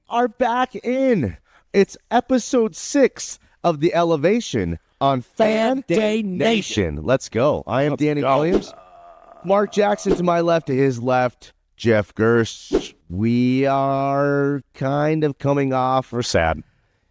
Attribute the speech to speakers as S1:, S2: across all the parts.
S1: are back in. It's episode 6 of The Elevation on Fan Day Nation. Let's go. I am Danny Williams. Mark Jackson to my left, to his left, Geoff Gerst. We are kind of coming off.
S2: We're sad.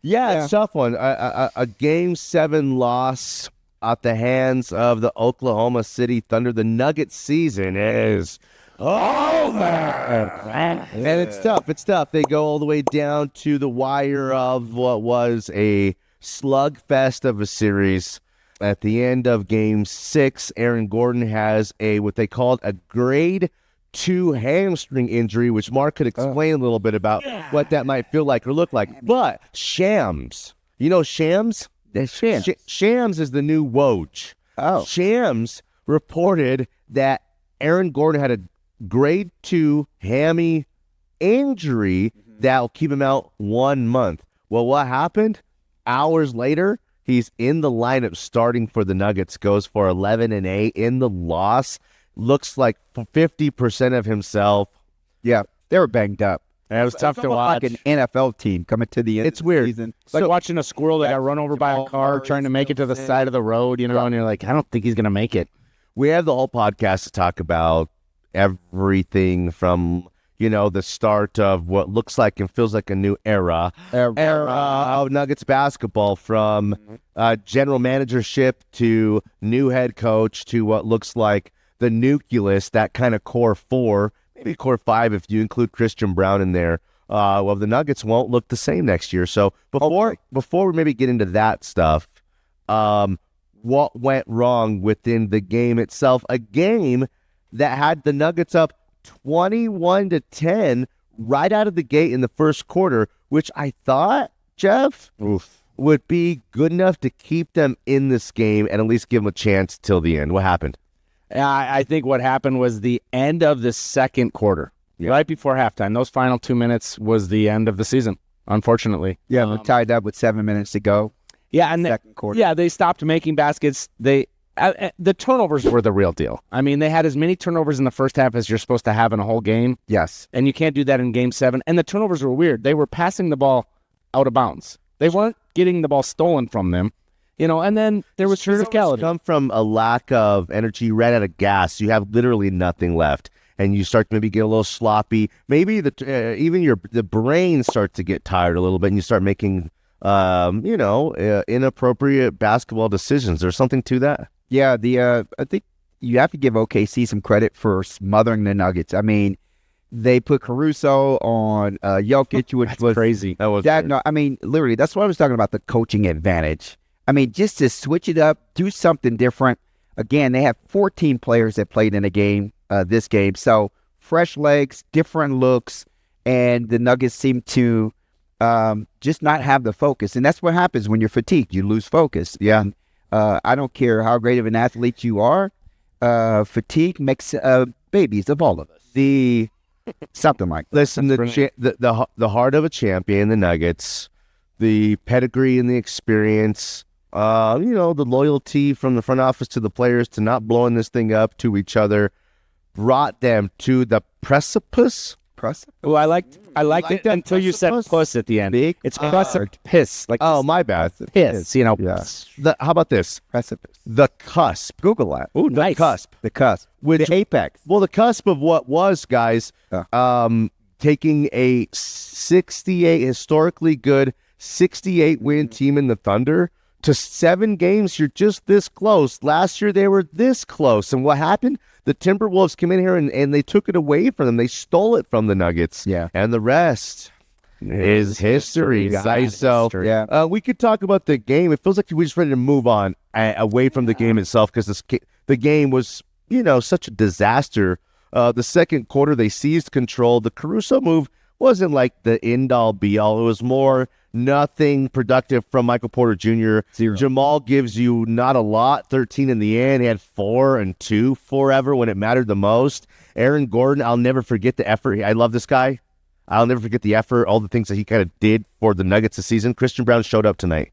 S1: Yeah, it's a tough one. A Game 7 loss at the hands of the Oklahoma City Thunder. The Nuggets season is over. And it's tough. It's tough. They go all the way down to the wire of what was a slugfest of a series. At the end of Game 6, Aaron Gordon has what they called a grade 2 hamstring injury, which Mark could explain a little bit about what that might feel like or look like. But Shams, you know Shams? Shams is the new Woj.
S3: Oh.
S1: Shams reported that Aaron Gordon had a grade 2 hammy injury that'll keep him out 1 month. Well, what happened? Hours later, he's in the lineup starting for the Nuggets, goes for 11-8 in the loss. Looks like 50% of himself.
S3: Yeah, they were banged up.
S2: And it was tough to watch.
S3: Like an NFL team coming to the end
S1: It's weird.
S3: of the season.
S2: It's like watching a squirrel that got run over by a car trying to make it to the side of the road, and you're like, I don't think he's going to make it.
S1: We have the whole podcast to talk about everything from, the start of what looks like and feels like a new era of Nuggets basketball, from general managership to new head coach to what looks like the nucleus, that kind of core 4, maybe core 5 if you include Christian Brown in there. Well, the Nuggets won't look the same next year. So before we maybe get into that stuff, what went wrong within the game itself? A game that had the Nuggets up 21-10 right out of the gate in the first quarter, which I thought, Geoff, would be good enough to keep them in this game and at least give them a chance till the end. What happened?
S2: I think what happened was the end of the second quarter, right before halftime. Those final 2 minutes was the end of the season, unfortunately.
S3: Yeah, we're tied up with 7 minutes to go.
S2: Yeah, and
S3: second quarter.
S2: They stopped making baskets. The turnovers were the real deal. I mean, they had as many turnovers in the first half as you're supposed to have in a whole game.
S3: Yes.
S2: And you can't do that in Game 7. And the turnovers were weird. They were passing the ball out of bounds. They weren't getting the ball stolen from them. And then there was physicality.
S1: Come from a lack of energy, ran out of gas. You have literally nothing left, and you start to maybe get a little sloppy. Maybe even the brain starts to get tired a little bit, and you start making inappropriate basketball decisions. There's something to that.
S3: Yeah, I think you have to give OKC some credit for smothering the Nuggets. I mean, they put Caruso on Jokic, which was
S2: crazy.
S3: Literally, that's what I was talking about, the coaching advantage. I mean, just to switch it up, do something different. Again, they have 14 players that played in a game, this game. So fresh legs, different looks, and the Nuggets seem to just not have the focus. And that's what happens when you're fatigued. You lose focus.
S1: Yeah.
S3: I don't care how great of an athlete you are. Fatigue makes babies of all of us. Something like that.
S1: Listen, the heart of a champion, the Nuggets, the pedigree and the experience, the loyalty from the front office to the players to not blowing this thing up to each other, brought them to the precipice.
S2: Well, I liked it until you said puss at the end. It's precipice. Like,
S1: oh, my bad.
S2: Piss.
S3: Yeah.
S1: How about this?
S3: Precipice.
S1: The cusp.
S3: Google that.
S2: Ooh, nice.
S3: The cusp.
S1: The
S3: apex.
S1: Well, the cusp of what was, guys, taking a 68, historically good 68-win team in the Thunder to 7 games. You're just this close. Last year, they were this close. And what happened? The Timberwolves came in here and they took it away from them. They stole it from the Nuggets.
S3: Yeah.
S1: And the rest is history, guys. So we could talk about the game. It feels like we're just ready to move on away from the game itself, because the game was, such a disaster. The second quarter, they seized control. The Caruso move wasn't like the end-all, be-all. It was more nothing productive from Michael Porter Jr.
S3: 0.
S1: Jamal gives you not a lot, 13 in the end. He had 4 and 2 forever when it mattered the most. Aaron Gordon, I'll never forget the effort. I love this guy. I'll never forget the effort, all the things that he kind of did for the Nuggets this season. Christian Brown showed up tonight.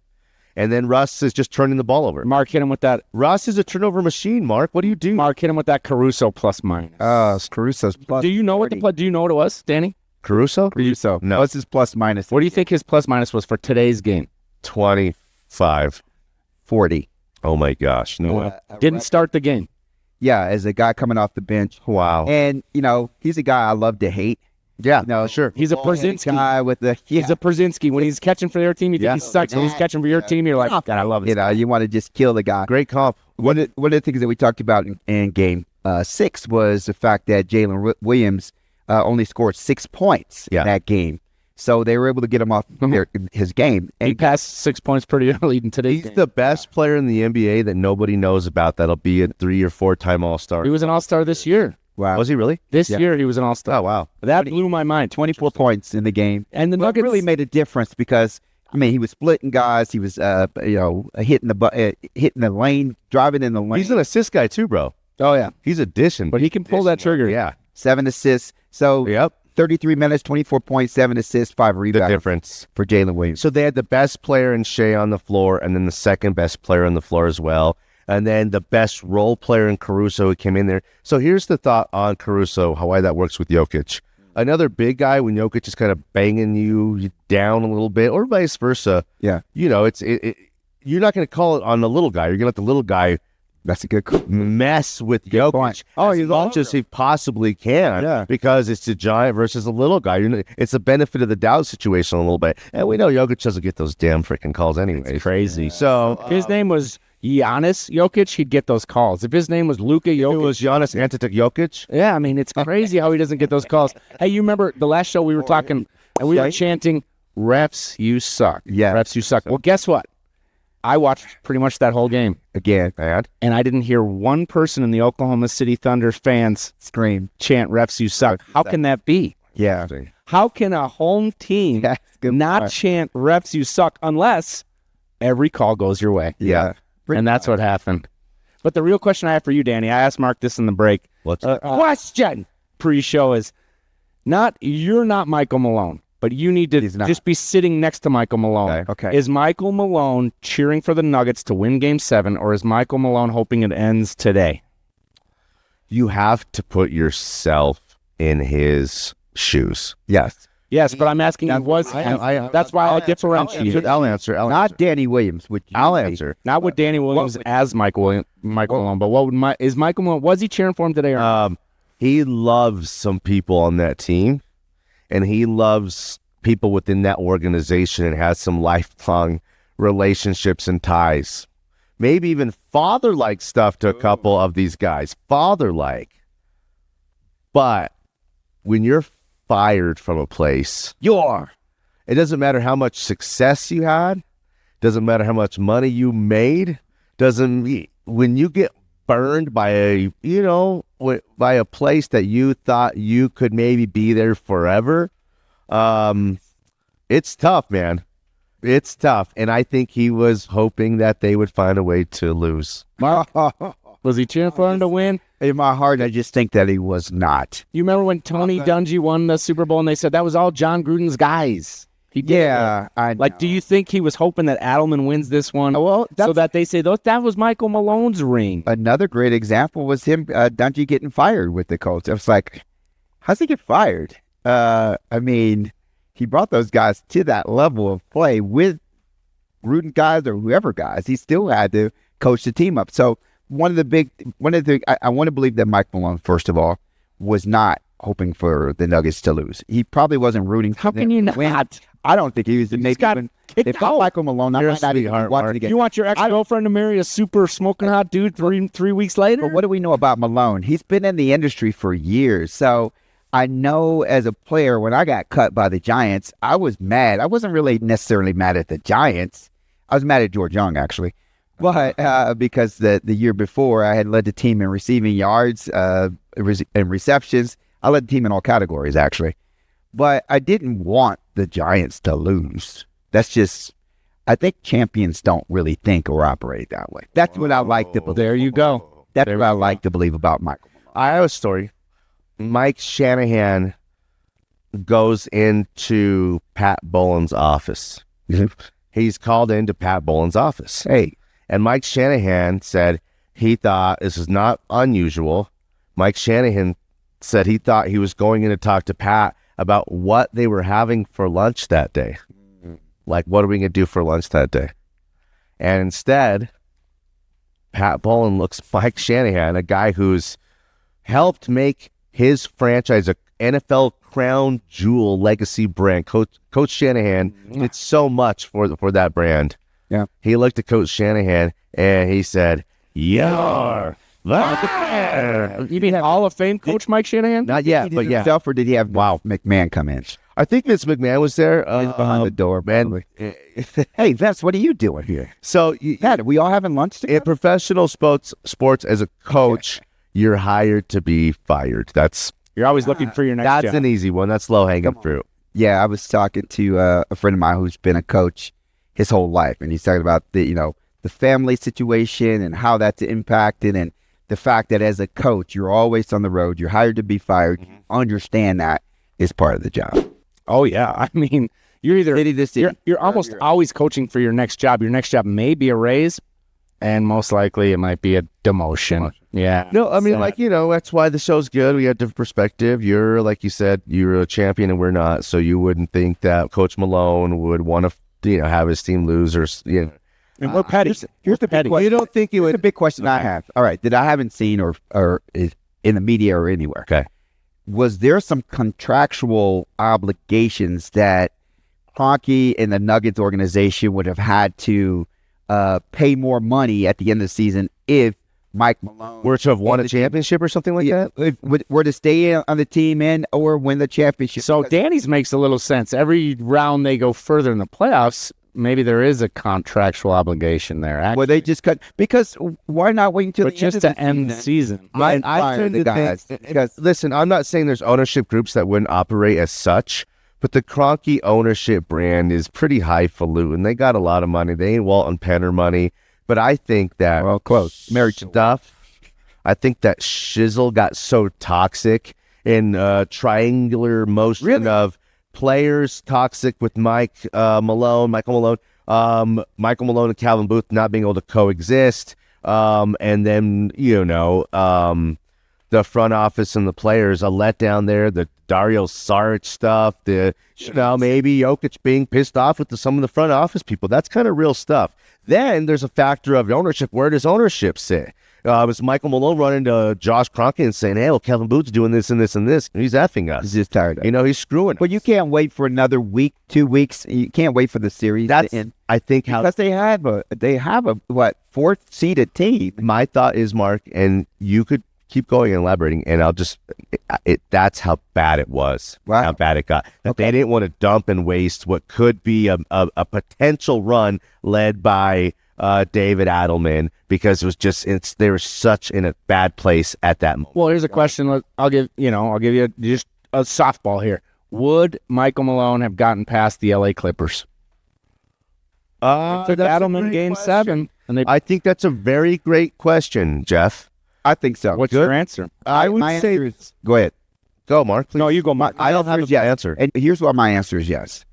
S1: And then Russ is just turning the ball over.
S2: Mark hit him with that.
S1: Russ is a turnover machine, Mark. What do you do?
S2: Mark hit him with that Caruso plus minus.
S3: Caruso's plus.
S2: Do you know what it was, Danny?
S1: Caruso?
S3: Caruso.
S1: No.
S3: What's his plus minus?
S2: What do you think his plus minus was for today's game?
S1: 25.
S3: 40.
S1: Oh my gosh. No way.
S2: Didn't start the game.
S3: Yeah, as a guy coming off the bench.
S1: Wow.
S3: And, he's a guy I love to hate.
S1: Yeah,
S3: Sure.
S2: He's a
S3: Bald-headed
S2: Brzezinski.
S3: guy with the
S2: He's a Brzezinski. When he's catching for their team, you think he sucks. When he's catching for your team, you're like, God, I love it.
S3: you want to just kill the guy.
S1: Great comp.
S3: One of the things that we talked about in game 6 was the fact that Jalen Williams only scored 6 points in that game. So they were able to get him off his game. And
S2: He passed 6 points pretty early in today's
S1: He's
S2: game.
S1: the best player in the NBA that nobody knows about. That'll be a 3 or 4 time All-Star.
S2: He was an all-star this year.
S3: wow,
S1: Was he really?
S2: This year, he was an all-star.
S1: Oh, wow.
S2: That blew my mind.
S3: 24 points in the game.
S2: And the
S3: But it
S2: Nuggets
S3: really made a difference because he was splitting guys. He was hitting the lane, driving in the lane.
S1: He's an assist guy too, bro.
S2: Oh, yeah.
S1: He's addition.
S2: But he can pull that trigger.
S1: Yeah.
S3: 7 assists. So
S1: Yep.
S3: 33 minutes, 24 points, 7 assists, 5
S1: The
S3: rebounds
S1: difference.
S3: for Jalen Williams.
S1: So they had the best player in Shea on the floor, and then the second best player on the floor as well. And then the best role player in Caruso who came in there. So here's the thought on Caruso, why that works with Jokic. Another big guy, when Jokic is kind of banging you down a little bit, or vice versa.
S3: Yeah.
S1: You're not going to call it on the little guy. You're going to let the little guy
S3: That's a good call.
S1: mess with Jokic
S3: point.
S1: as much as he possibly can.
S3: Yeah.
S1: Because it's a giant versus a little guy. It's a benefit of the doubt situation a little bit. And we know Jokic doesn't get those damn freaking calls anyway.
S2: It's crazy.
S1: So
S2: If his name was Giannis Jokic, he'd get those calls. If his name was Luka
S1: it
S2: Jokic.
S1: was Giannis Antetokounmpo.
S2: Yeah, I mean, it's crazy how he doesn't get those calls. Hey, you remember the last show we were talking, and we were chanting, refs, you suck.
S3: Yeah.
S2: Refs, you suck. Well, guess what? I watched pretty much that whole game,
S3: Again,
S2: and I didn't hear one person in the Oklahoma City Thunder fans
S3: scream.
S2: chant, refs, you suck. How can that be?
S3: Yeah.
S2: How can a home team
S3: Yeah, good
S2: not
S3: point.
S2: chant, refs, you suck, unless every call goes your way?
S3: Yeah.
S2: And that's what happened. But the real question I have for you, Danny, I asked Mark this in the break.
S1: What's
S2: Question pre-show is you're not Michael Malone, but you need to
S3: He's not.
S2: just be sitting next to Michael Malone.
S3: Okay.
S2: Is Michael Malone cheering for the Nuggets to win Game 7, or is Michael Malone hoping it ends today?
S1: You have to put yourself in his shoes.
S3: Yes.
S2: Yes, but I'm asking you, that's why I differentiate.
S1: I'll answer.
S3: Not Danny Williams. Which
S1: I'll answer.
S2: Not with Danny Williams as Michael Malone, but what would is Michael Malone, was he cheering for him today or not?
S1: He loves some people on that team, and he loves people within that organization and has some lifelong relationships and ties. Maybe even father-like stuff to a couple of these guys. Father-like. But when you're fired from a place, it doesn't matter how much success you had, doesn't matter how much money you made, when you get burned by a place that you thought you could maybe be there forever, it's tough, man. It's tough. And I think he was hoping that they would find a way to lose.
S2: Was he cheering for him to win?
S3: In my heart, I just think that he was not.
S2: You remember when Tony Dungy won the Super Bowl and they said that was all John Gruden's guys? He did
S3: Yeah.
S2: do you think he was hoping that Adelman wins this one?
S3: Well,
S2: so that they say that was Michael Malone's ring.
S3: Another great example was him, Dungy, getting fired with the Colts. I was like, how's he get fired? He brought those guys to that level of play with Gruden guys or whoever guys. He still had to coach the team up. So I want to believe that Mike Malone, first of all, was not hoping for the Nuggets to lose. He probably wasn't rooting for
S2: How can you not?
S3: I don't think he was. If I'm Michael Malone, I'm
S1: You're a
S3: not even
S1: sweetheart,
S3: watching
S1: Mark.
S3: the game.
S2: You want your ex-girlfriend to marry a super smoking hot dude three weeks later?
S3: But what do we know about Malone? He's been in the industry for years. So I know as a player, when I got cut by the Giants, I was mad. I wasn't really necessarily mad at the Giants. I was mad at George Young, actually. But because the year before, I had led the team in receiving yards and receptions. I led the team in all categories, actually. But I didn't want the Giants to lose. That's just, I think champions don't really think or operate that way. That's what I like to believe.
S2: There you go.
S3: That's what I like to believe about Michael Malone.
S1: I have a story. Mike Shanahan goes into Pat Bolin's office. He's called into Pat Bolin's office.
S3: Hey.
S1: And Mike Shanahan said he thought this is not unusual. Mike Shanahan said he thought he was going in to talk to Pat about what they were having for lunch that day. Like, what are we going to do for lunch that day? And instead, Pat Bowlen looks Mike Shanahan, a guy who's helped make his franchise a NFL crown jewel legacy brand. Coach Shanahan did so much for that brand.
S3: Yeah.
S1: He looked at Coach Shanahan and he said, "You're there."
S2: You mean Hall of Fame coach Mike Shanahan?
S1: Not yet, but yeah.
S3: Himself, or did he have McMahon come in?
S1: I think Vince McMahon was there.
S3: He's behind the door,
S1: man.
S3: Hey, Vince, what are you doing here?
S1: So,
S3: Pat, are we all having lunch together?
S1: in professional sports, as a coach, you're hired to be fired.
S2: You're always looking for your next
S1: That's
S2: job.
S1: an easy one. That's low hanging fruit.
S3: Yeah, I was talking to a friend of mine who's been a coach his whole life, and he's talking about the family situation and how that's impacted, and the fact that as a coach, you're always on the road. You're hired to be fired. You understand that is part of the job.
S2: Oh yeah, I mean, you're either
S3: City to city.
S2: you're almost always coaching for your next job. Your next job may be a raise, and most likely it might be a demotion. Yeah.
S1: No, I mean,
S2: Sad.
S1: that's why the show's good. We have different perspective. You're, like you said, you're a champion and we're not. So you wouldn't think that Coach Malone would want to, have his team lose or,
S2: And we're petty.
S3: Here's the big question.
S1: You don't think he
S3: Here's
S1: would?
S3: the big question I have. All right, that I haven't seen or is in the media or anywhere.
S1: Okay.
S3: Was there some contractual obligations that Kroenke and the Nuggets organization would have had to pay more money at the end of the season if Mike Malone
S1: Were to have won a championship or something like that?
S3: if, were to stay on the team and or win the championship?
S2: So Danny's makes a little sense. Every round they go further in the playoffs, maybe there is a contractual obligation there. Actually.
S3: Well, they just cut because why not wait until
S2: But
S3: the
S2: just
S3: end
S2: to end the season.
S1: I
S3: fire
S1: tend
S3: the
S1: to
S3: guys
S1: think,
S3: because
S1: listen, I'm not saying there's ownership groups that wouldn't operate as such, but the Kroenke ownership brand is pretty highfalutin. They got a lot of money. They ain't Walton Penner money. But I think that
S3: close marriage
S1: stuff, I think that shizzle got so toxic in triangular motion of players toxic with Michael Malone, and Calvin Booth not being able to coexist. And then, the front office and the players, a letdown there, the Dario Saric stuff, maybe Jokic being pissed off with some of the front office people. That's kind of real stuff. Then there's a factor of ownership. Where does ownership sit? Was Michael Malone running to Josh Kroenke and saying, "Hey, well, Kevin Booth's doing this and this and this. He's effing us.
S3: is just tired of it.
S1: He's screwing us."
S3: But you can't wait for another week, 2 weeks. You can't wait for the series
S1: That's,
S3: to end.
S1: I think, how
S3: Because they have a fourth seeded team.
S1: my thought is, Mark, and you could keep going and elaborating, and I'll just, that's how bad it was.
S3: Wow.
S1: How bad it got. That they didn't want to dump and waste what could be a potential run led by David Adelman, because it was just, they were such in a bad place at that moment.
S2: Well, here's a question. I'll give you just a softball here. Would Michael Malone have gotten past the LA Clippers? Took Adelman game 7, and they.
S1: I think that's a very great question, Geoff.
S3: I think so.
S2: What's your answer?
S1: I would
S3: my
S1: say,
S3: answer is, go ahead.
S1: go, Mark. Please.
S2: No, you go.
S1: I don't have an answer.
S3: And here's why my answer is yes.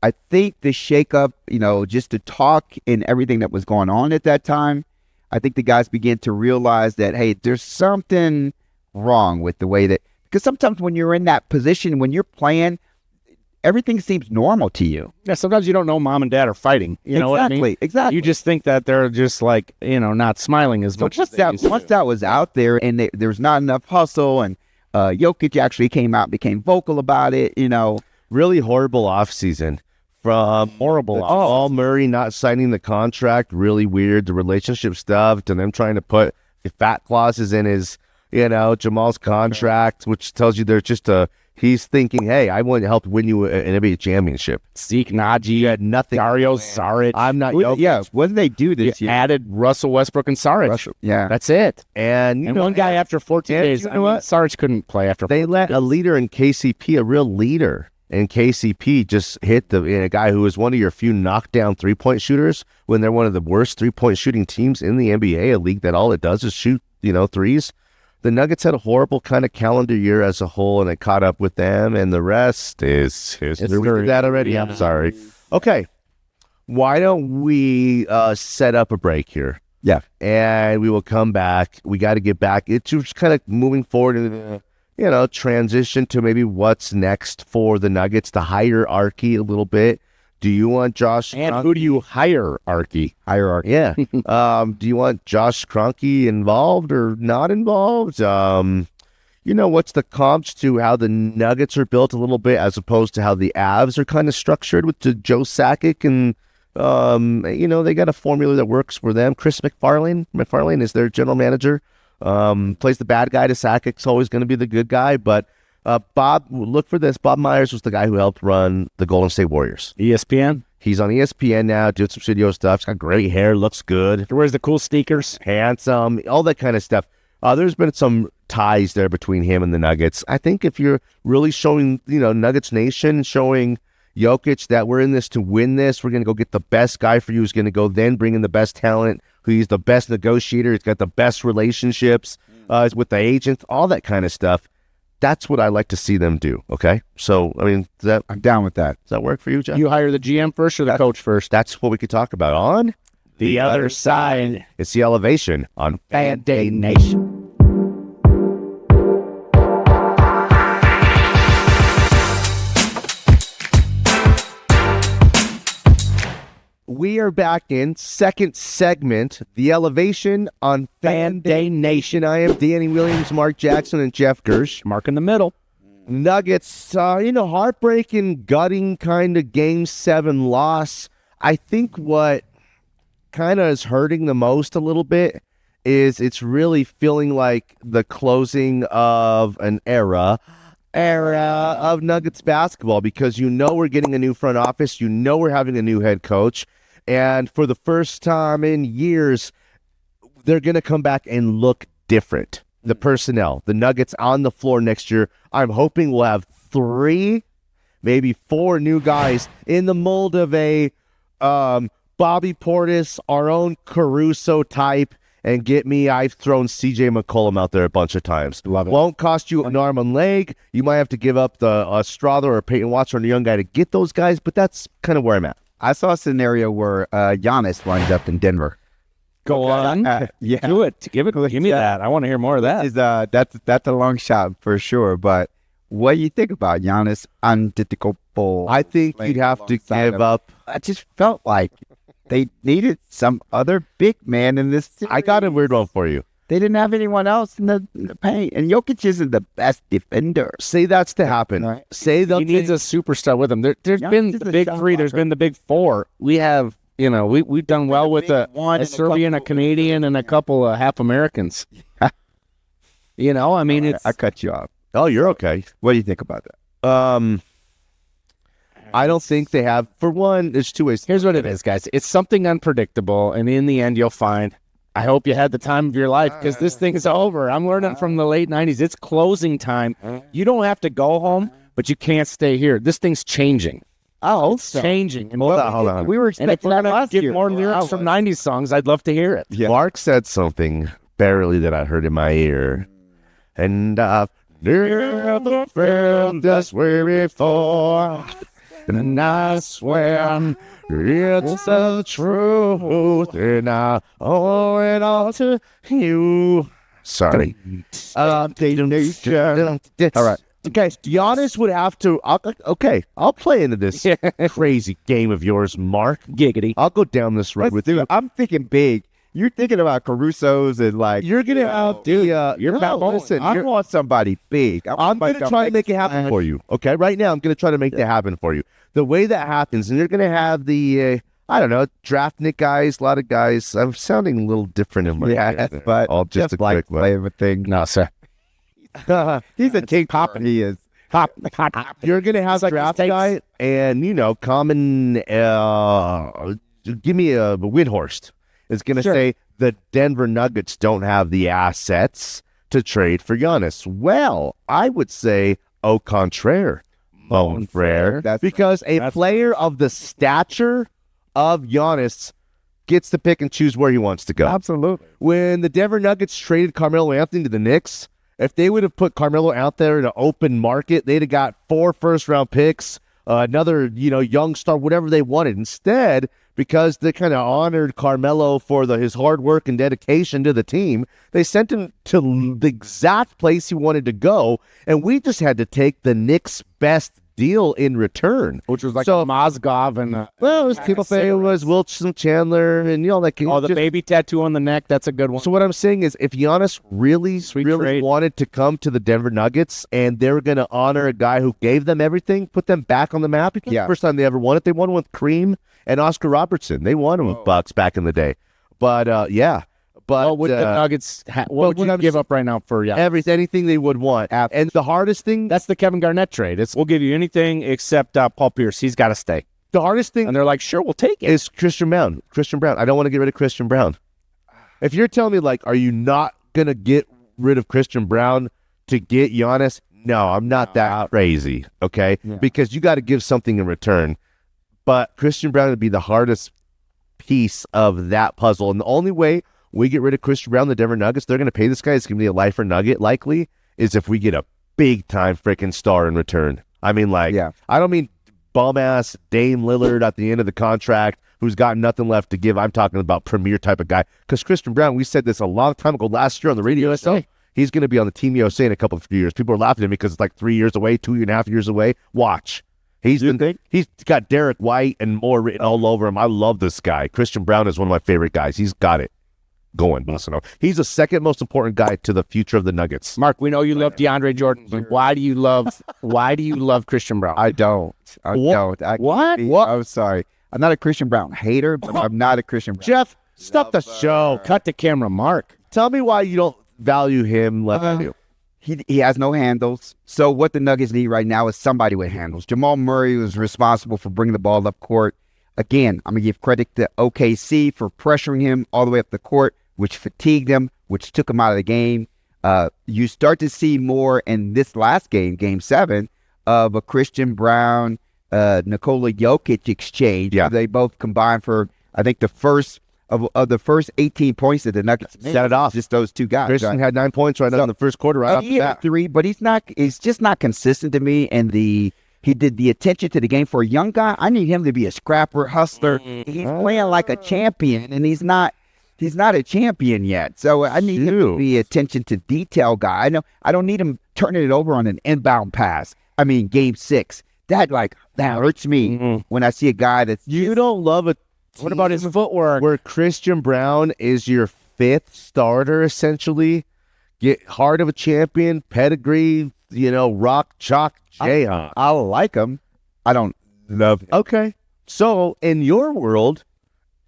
S3: I think the shakeup, just the talk and everything that was going on at that time, I think the guys began to realize that, hey, there's something wrong with the way that, because sometimes when you're in that position, when you're playing, everything seems normal to you.
S2: Yeah, sometimes you don't know mom and dad are fighting. You know what I mean?
S3: Exactly.
S2: You just think that they're just like, not smiling as much as they used to.
S3: Once that was out there and there's not enough hustle, and Jokic actually came out and became vocal about it,
S1: Really horrible offseason. From Jamal Murray not signing the contract, really weird. The relationship stuff, to them trying to put the fat clauses in his, Jamal's contract, which tells you there's just he's thinking, hey, I want to help win you an NBA championship.
S2: Zeke Naji,
S1: You had nothing.
S2: Dario Saric.
S1: I'm not
S3: Well,
S1: Jokic.
S3: yeah, what did they do this year?
S2: Added Russell Westbrook and Saric.
S3: Yeah.
S2: That's it.
S1: And,
S2: And one guy after 14
S1: and
S2: days.
S1: you know what?
S2: Saric couldn't play after.
S1: They let a leader in KCP, a real leader in KCP, just hit a guy who was one of your few knockdown three-point shooters when they're one of the worst three-point shooting teams in the NBA, a league that all it does is shoot, threes. The Nuggets had a horrible kind of calendar year as a whole, and it caught up with them, and the rest is history. We did that already.
S2: Yeah.
S1: I'm sorry. Okay. Why don't we set up a break here?
S3: Yeah.
S1: And we will come back. We got to get back. It's just kind of moving forward into transition to maybe what's next for the Nuggets, the hierarchy a little bit. Do you want Josh?
S2: And who do you hierarchy?
S1: Yeah. Do you want Josh Kroenke involved or not involved? What's the comps to how the Nuggets are built a little bit as opposed to how the Avs are kind of structured with the Joe Sakic and, they got a formula that works for them. Chris McFarlane is their general manager. Plays the bad guy to Sakic's always going to be the good guy. But Bob, look for this. Bob Myers was the guy who helped run the Golden State Warriors.
S2: ESPN?
S1: He's on ESPN now, doing some studio stuff. He's got great hair, looks good.
S2: He wears the cool sneakers.
S1: Handsome, all that kind of stuff. There's been some ties there between him and the Nuggets. I think if you're really showing, Nuggets Nation, showing Jokic that we're in this to win this, we're going to go get the best guy for you who's going to go then bring in the best talent, who's the best negotiator, he's got the best relationships with the agents, all that kind of stuff. That's what I like to see them do, okay? So, I'm
S3: down with that.
S1: Does that work for you, Geoff?
S2: You hire the GM first or the coach first?
S1: That's what we could talk about on
S2: The Other Side.
S1: It's the Elevation on
S2: Fan Day Nation.
S1: We are back in second segment, The Elevation on Fan Day Nation. I am Danny Williams, Mark Jackson, and Jeff Gersh.
S2: Mark in the middle.
S1: Nuggets, heartbreaking, gutting kind of Game 7 loss. I think what kind of is hurting the most a little bit is it's really feeling like the closing of an era of Nuggets basketball, because we're getting a new front office, we're having a new head coach, and for the first time in years, they're going to come back and look different. The personnel, the Nuggets on the floor next year, I'm hoping we'll have 3, maybe 4 new guys in the mold of a Bobby Portis, our own Caruso type, and I've thrown CJ McCollum out there a bunch of times.
S3: Love it.
S1: Won't cost you an arm and leg. You might have to give up the Strother or Peyton Watson or a young guy to get those guys, but that's kind of where I'm at.
S3: I saw a scenario where Giannis winds up in Denver.
S2: Go on.
S3: Yeah.
S2: Do it. Give me that. I want to hear more of that.
S3: That's a long shot for sure. But what do you think about Giannis Antetokounmpo?
S1: I think you'd have to give up.
S3: I just felt like they needed some other big man in this series.
S1: I got a weird one for you.
S3: They didn't have anyone else in the paint. And Jokic isn't the best defender.
S1: Say that's to happen.
S3: Right.
S1: Say they'll
S2: He needs a superstar with him. There's
S3: Giannis
S2: been
S3: is
S2: the
S3: a
S2: big
S3: shot
S2: 3. There's
S3: blocker.
S2: been the big 4. We have, we've done well with
S3: big one
S2: a
S3: and a
S2: Serbian, a
S3: couple-
S2: Canadian, and a couple of half Americans. It's
S3: I cut you off.
S1: Oh, you're okay.
S3: What do you think about that?
S1: I don't think they have. For one, there's 2 ways.
S2: Here's what it is, guys. It's something unpredictable, and in the end, you'll find. I hope you had the time of your life, because this thing is over. I'm learning from the late 90s. It's closing time. You don't have to go home, but you can't stay here. This thing's changing.
S3: It's
S2: Changing. And
S1: Hold on.
S3: We were
S2: And if
S3: expecting
S2: we're
S3: that
S2: going
S3: last
S2: to
S3: year.
S2: get more lyrics from 90s songs, I'd love to hear it.
S3: Yeah.
S1: Mark said something barely that I heard in my ear. And I've never felt this way before. And I swear it's the truth. And I owe it all to you. Sorry.
S3: All right.
S1: Okay, Giannis would have to. I'll play into this crazy game of yours, Mark.
S2: Giggity.
S1: I'll go down this road
S3: Let's
S1: with
S3: do
S1: you.
S3: it. I'm thinking big. You're thinking about Caruso's and like.
S1: You're gonna have the.
S2: you're
S1: no,
S2: back
S1: listen.
S3: I want somebody big.
S1: I'm going to try to make it happen for you. Okay, right now I'm going to try to make that happen for you. The way that happens, and you're going to have the, draft Nick guys, a lot of guys. I'm sounding a little different in my head.
S3: but
S1: All just a
S3: like
S1: quick
S3: play with things.
S2: No, sir.
S3: He's a king popper. He is.
S1: You're going to have
S2: like
S1: draft
S2: these
S1: guy, and come and give me a Windhorst. It's going to say the Denver Nuggets don't have the assets to trade for Giannis. Well, I would say au contraire. Mon frere.
S3: That's
S1: Because a player of the stature of Giannis gets to pick and choose where he wants to go.
S3: Absolutely.
S1: When the Denver Nuggets traded Carmelo Anthony to the Knicks, if they would have put Carmelo out there in an open market, they'd have got 4 first-round picks, another young star, whatever they wanted. Instead, because they kind of honored Carmelo for his hard work and dedication to the team. They sent him to the exact place he wanted to go, and we just had to take the Knicks' best deal in return,
S2: which was like Mozgov and
S1: well, it was people say it was Wilson Chandler, and like
S2: the baby tattoo on the neck. That's a good one.
S1: So what I'm saying is, if Giannis really wanted to come to the Denver Nuggets and they were going to honor a guy who gave them everything, put them back on the map. Because the first time they ever won it, they won with Kareem and Oscar Robertson. They won with Bucks back in the day. But But
S2: would the Nuggets? What would you give up right now for
S1: anything they would want? And the hardest thing,
S2: that's the Kevin Garnett trade. We'll give you anything except Paul Pierce. He's got to stay.
S1: The hardest thing,
S2: and they're like, sure, we'll take it.
S1: Is Christian Brown. Christian Brown. I don't want to get rid of Christian Brown. If you're telling me, like, are you not gonna get rid of Christian Brown to get Giannis? No, I'm not that crazy. Okay, because you got to give something in return. But Christian Brown would be the hardest piece of that puzzle, and the only way we get rid of Christian Brown, the Denver Nuggets, they're going to pay this guy. It's going to be a lifer nugget, likely, is if we get a big-time freaking star in return. I mean, I don't mean bum-ass Dame Lillard at the end of the contract who's got nothing left to give. I'm talking about premier type of guy. Because Christian Brown, we said this a long time ago last year on the radio show. He's going to be on the Team USA in a couple of years. People are laughing at him because it's like 3 years away, 2.5 years away. Watch. He's got Derek White and more written all over him. I love this guy. Christian Brown is one of my favorite guys. He's got it going. He's the second most important guy to the future of the Nuggets.
S2: Mark, we know you love DeAndre Jordan, but why do you love Christian Brown?
S3: I don't. What? I'm sorry. I'm not a Christian Brown hater, but I'm not a Christian Brown.
S1: Geoff, stop the show.
S2: Cut the camera, Mark.
S1: Tell me why you don't value him less than you.
S3: He has no handles. So what the Nuggets need right now is somebody with handles. Jamal Murray was responsible for bringing the ball up court. Again, I'm going to give credit to OKC for pressuring him all the way up the court, which fatigued him, which took him out of the game. You start to see more in this last game, Game 7, of a Christian Brown, Nikola Jokic exchange.
S1: Yeah.
S3: They both combined for, I think, the first of the first 18 points that the Nuggets
S1: set it off.
S3: Just those two guys.
S1: Christian had 9 points right now in the first quarter. Right off the bat.
S3: 3, but he's just not consistent to me. And he did the attention to the game for a young guy. I need him to be a scrapper, hustler. He's playing like a champion, and he's not a champion yet. So I need him to be attention to detail guy. I don't need him turning it over on an inbound pass. I mean, Game 6. That hurts me when I see a guy that's...
S1: You don't love it.
S2: What about his footwork?
S1: Where Christian Brown is your 5th starter, essentially. Get heart of a champion, pedigree, rock, chalk, Jayhawk.
S3: I like him. I don't love him.
S1: Okay. So, in your world,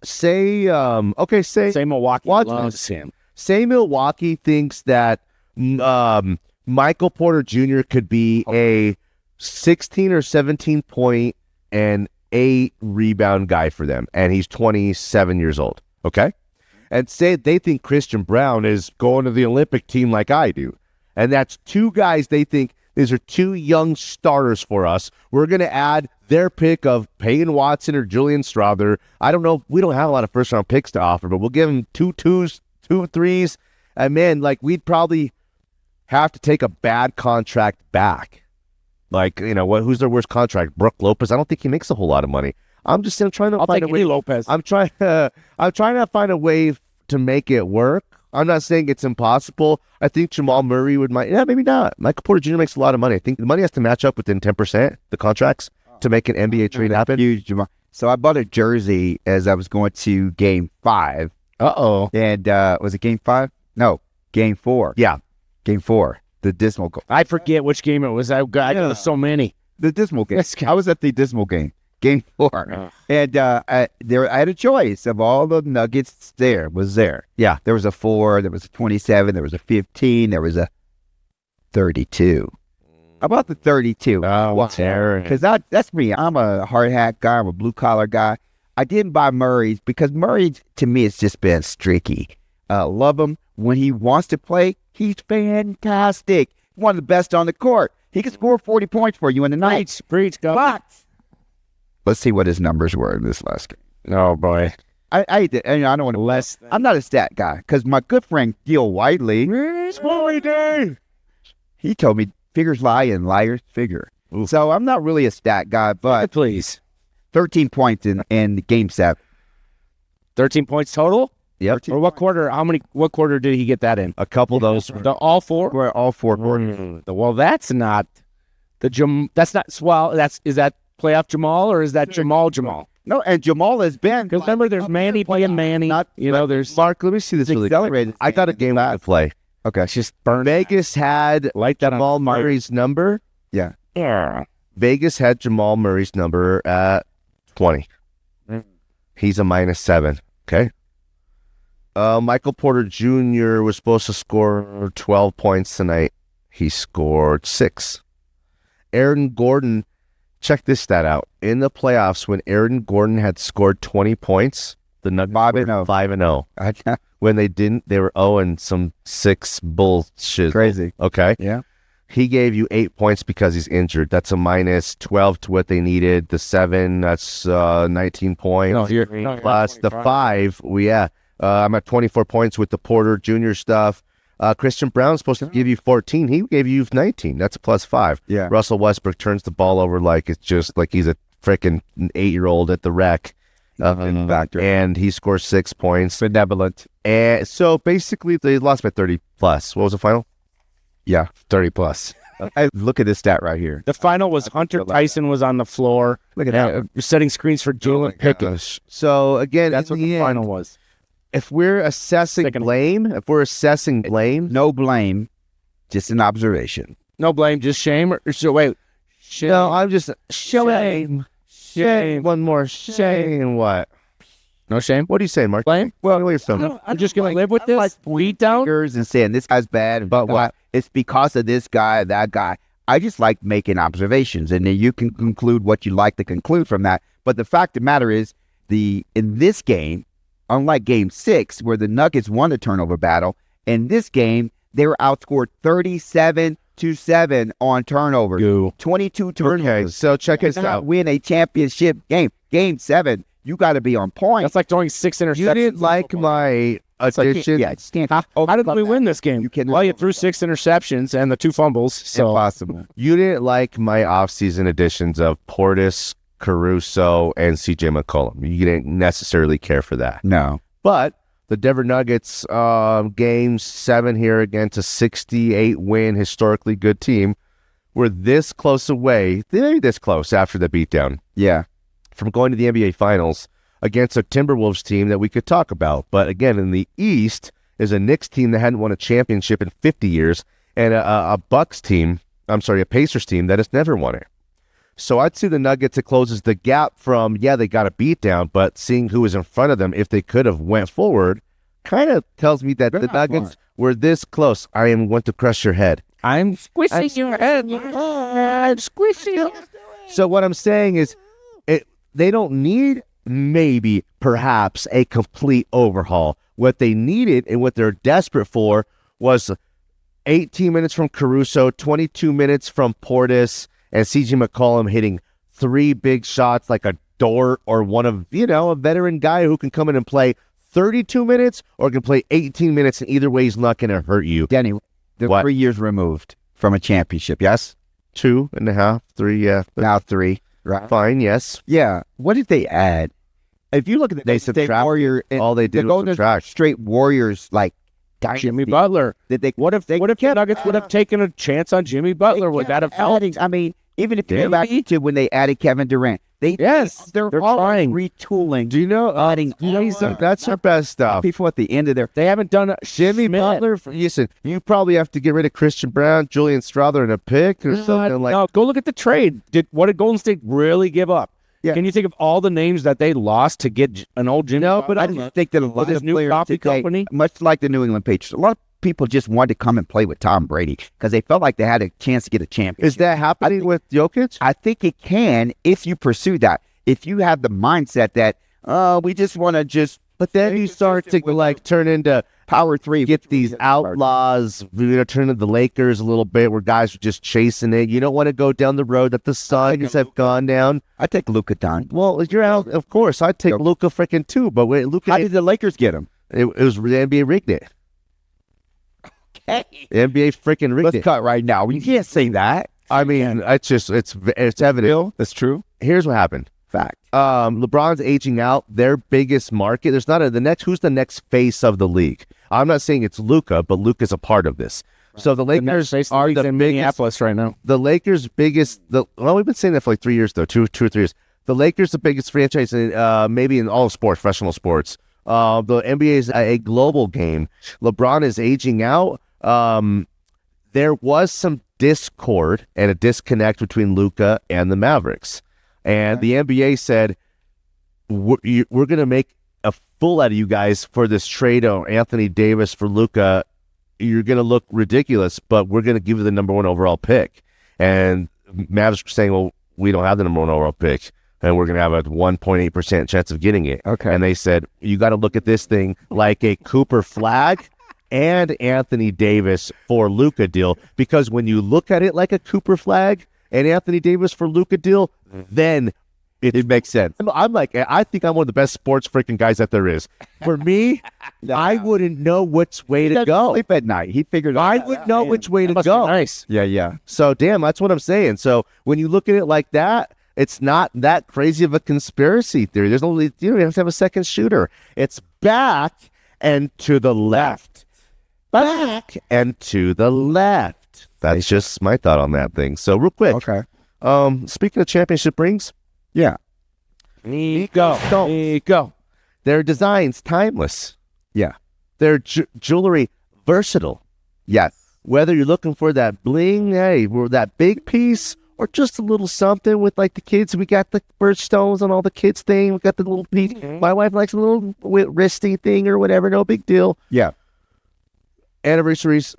S1: say
S2: Milwaukee loves him.
S1: Say Milwaukee thinks that Michael Porter Jr. could be a 16 or 17 point and 8 rebound guy for them, and he's 27 years old, okay? And say they think Christian Brown is going to the Olympic team like I do, and that's 2 guys they think these are 2 young starters for us. We're going to add their pick of Peyton Watson or Julian Strawther. I don't know. We don't have a lot of first-round picks to offer, but we'll give them 2 2s, 2 3s, and man, we'd probably have to take a bad contract back. Who's their worst contract? Brook Lopez. I don't think he makes a whole lot of money. I'm just trying to find a way.
S2: Lopez.
S1: I'm trying to find a way to make it work. I'm not saying it's impossible. I think Jamal Murray maybe not. Michael Porter Jr. makes a lot of money. I think the money has to match up within 10%, the contracts, to make an NBA trade happen.
S3: Huge Jamal. So I bought a jersey as I was going to Game 5. And was it Game 5? No, Game 4.
S1: Yeah,
S3: Game 4. The dismal goal.
S2: I forget which game it was. I got so many.
S3: The dismal game. I was at the dismal game. Game 4. And I had a choice of all the Nuggets there. Yeah. There was a 4. There was a 27. There was a 15. There was a 32. How about the 32?
S2: Oh, terrible.
S3: Because that's me. I'm a hard hat guy. I'm a blue collar guy. I didn't buy Murray's because Murray, to me, has just been streaky. Love him. When he wants to play, he's fantastic. One of the best on the court. He can score 40 points for you in the night.
S2: Preach, go.
S3: But let's see what his numbers were in this last game.
S2: Oh, boy.
S3: I don't want to... I'm not a stat guy because my good friend Gil Whiteley, he told me figures lie and liars figure. Ooh. So I'm not really a stat guy, but...
S2: Please.
S3: 13 points in Game 7.
S2: 13 points total?
S1: Yep.
S2: Or what quarter? What quarter did he get that in?
S1: A couple of those.
S2: All four?
S3: We're all four quarters.
S2: Well, that's not that's not, well, is that playoff Jamal or is that Jamal?
S3: No, and Jamal has been.
S2: Because remember, there's Manny playing Manny. There's
S1: Mark, let me see this really quick. I got a game to play.
S3: Okay.
S2: it's just burned.
S1: Vegas had
S2: Like that
S1: Jamal Murray's number.
S3: Yeah.
S2: Yeah.
S1: Vegas had Jamal Murray's number at 20. He's a -7. Okay. Michael Porter Jr. was supposed to score 12 points tonight. He scored 6. Aaron Gordon, check this stat out. In the playoffs, when Aaron Gordon had scored 20 points, the Nuggets were 5-0. When they didn't, they were 0-6 bullshit.
S3: Crazy.
S1: Okay.
S3: Yeah.
S1: He gave you 8 points because he's injured. That's a -12 to what they needed. The 7, that's 19 points. Plus the 5, I'm at 24 points with the Porter Jr. stuff. Christian Brown's supposed to give you 14. He gave you 19. That's a +5.
S3: Yeah.
S1: Russell Westbrook turns the ball over like it's just like he's a freaking 8-year-old at the rec. And he scores 6 points.
S3: Benevolent.
S1: And so basically they lost by 30 plus. What was the final?
S3: Yeah.
S1: 30 plus.
S3: Look at this stat right here.
S2: The final was Hunter Tyson was on the floor.
S3: Look at that.
S2: You're setting screens for Jalen Pickens.
S1: So again,
S2: That's what the final was.
S1: If we're assessing blame,
S3: No blame, just an observation.
S2: No blame, just shame. Wait. Shame.
S1: No, I'm just shame. One more shame. What?
S2: No shame?
S1: What do you say, Mark?
S2: Blame?
S1: Well, what are you filming?
S2: I'm just going to live with this. Beat down?
S3: And saying this guy's bad, but what? It's because of this guy, that guy. I just like making observations, and then you can conclude what you like to conclude from that. But the fact of the matter is, in this game, unlike Game 6, where the Nuggets won the turnover battle, in this game, they were outscored 37-7 on turnovers. 22 turnovers.
S1: Okay, so check this out.
S3: Win a championship game. Game 7, you got to be on point.
S2: That's like throwing 6 interceptions.
S1: You didn't like my addition.
S2: How did we win this game? You threw 6 interceptions and the 2 fumbles. So
S3: impossible.
S1: You didn't like my offseason additions of Portis, Caruso, and CJ McCollum. You didn't necessarily care for that.
S3: No.
S1: But the Denver Nuggets, Game 7 here against a 68-win, historically good team, were this close away, maybe this close after the beatdown.
S3: Yeah.
S1: From going to the NBA Finals against a Timberwolves team that we could talk about. But again, in the East is a Knicks team that hadn't won a championship in 50 years and a Pacers team that has never won it. So I'd see the Nuggets, it closes the gap from, they got a beat down, but seeing who was in front of them, if they could have went forward, kind of tells me that the Nuggets were this close. I am going to crush your head.
S2: I'm squishing your head. I'm squishing your head.
S1: So what I'm saying is, they don't need perhaps a complete overhaul. What they needed and what they're desperate for was 18 minutes from Caruso, 22 minutes from Portis, and CJ McCollum hitting 3 big shots like a Dort or one of, a veteran guy who can come in and play 32 minutes or can play 18 minutes, and either way he's not going to hurt you.
S3: Denny, they're 3 years removed from a championship, yes?
S1: 2.5, 3, yeah.
S3: Now 3, right?
S1: Fine, yes.
S3: Yeah. What did they add? If you look at the State Warrior,
S1: all they did was subtract.
S3: Straight Warriors, like
S2: Jimmy Butler. What if the Nuggets would have taken a chance on Jimmy Butler? Would that have helped?
S3: I mean, even if you go back to when they added Kevin Durant, they're all
S2: trying
S3: retooling.
S1: Do you know? That's our best stuff.
S3: People at the end of
S2: they haven't done
S1: Jimmy Butler. Listen, you probably have to get rid of Christian Brown, Julian Strawther, and a pick or something like.
S2: No, go look at the trade. What did Golden State really give up? Yeah. Can you think of all the names that they lost to get an old Jimmy?
S3: No, but I just think that a lot of players today, much like the New England Patriots, a lot of people just wanted to come and play with Tom Brady because they felt like they had a chance to get a championship.
S1: Is that happening with Jokic?
S3: I think it can if you pursue that. If you have the mindset that, we just want to just...
S1: But then you start to turn into
S3: power 3.
S1: Get these outlaws, turn into the Lakers a little bit where guys are just chasing it. You don't want to go down the road that the Suns have gone down.
S3: I take Luka down.
S1: Well, you're out. Of course, I take Luka freaking too. But wait, Luka.
S3: How did the Lakers get him?
S1: It was the NBA rigged it.
S3: Okay.
S1: The NBA freaking rigged it.
S3: Let's cut right now. You can't say that.
S1: I mean, it's evident.
S3: That's true.
S1: Here's what happened.
S3: Fact.
S1: LeBron's aging out. Their biggest market. There's not who's the next face of the league? I'm not saying it's Luka, but Luka's a part of this. So the Lakers are the
S2: in
S1: biggest.
S2: Minneapolis right now.
S1: The Lakers' biggest. We've been saying that for like 3 years though, two or 3 years. The Lakers, the biggest franchise, maybe in all sports, professional sports. The NBA is a global game. LeBron is aging out. There was some discord and a disconnect between Luka and the Mavericks. And the NBA said, we're going to make a fool out of you guys for this trade on Anthony Davis for Luka. You're going to look ridiculous, but we're going to give you the number 1 overall pick. And Mavs were saying, well, we don't have the number 1 overall pick, and we're going to have a 1.8% chance of getting it.
S3: Okay.
S1: And they said, you got to look at this thing like a Cooper Flag and Anthony Davis for Luka deal, because when you look at it like a Cooper Flag and Anthony Davis for Luka deal, then it makes sense. I'm like, I think I'm one of the best sports freaking guys that there is. For me, I wouldn't know which way to go.
S3: Sleep at night. He figured
S1: I would know which way to
S2: Must
S1: go.
S2: be nice.
S3: Yeah.
S1: So, damn, that's what I'm saying. So, when you look at it like that, it's not that crazy of a conspiracy theory. There's only, you don't have to have a second shooter. It's back and to the left. Back and to the left. That's just my thought on that thing. So, real quick.
S3: Okay.
S1: Speaking of championship rings,
S3: Yeah.
S2: Niko.
S1: their designs timeless.
S3: Yeah.
S1: Their jewelry versatile.
S3: Yes.
S1: Whether you're looking for that bling, or that big piece, or just a little something with like the kids. We got the birthstones on all the kids thing. We got the little piece. My wife likes a little wristy thing or whatever. No big deal.
S3: Yeah.
S1: Anniversaries,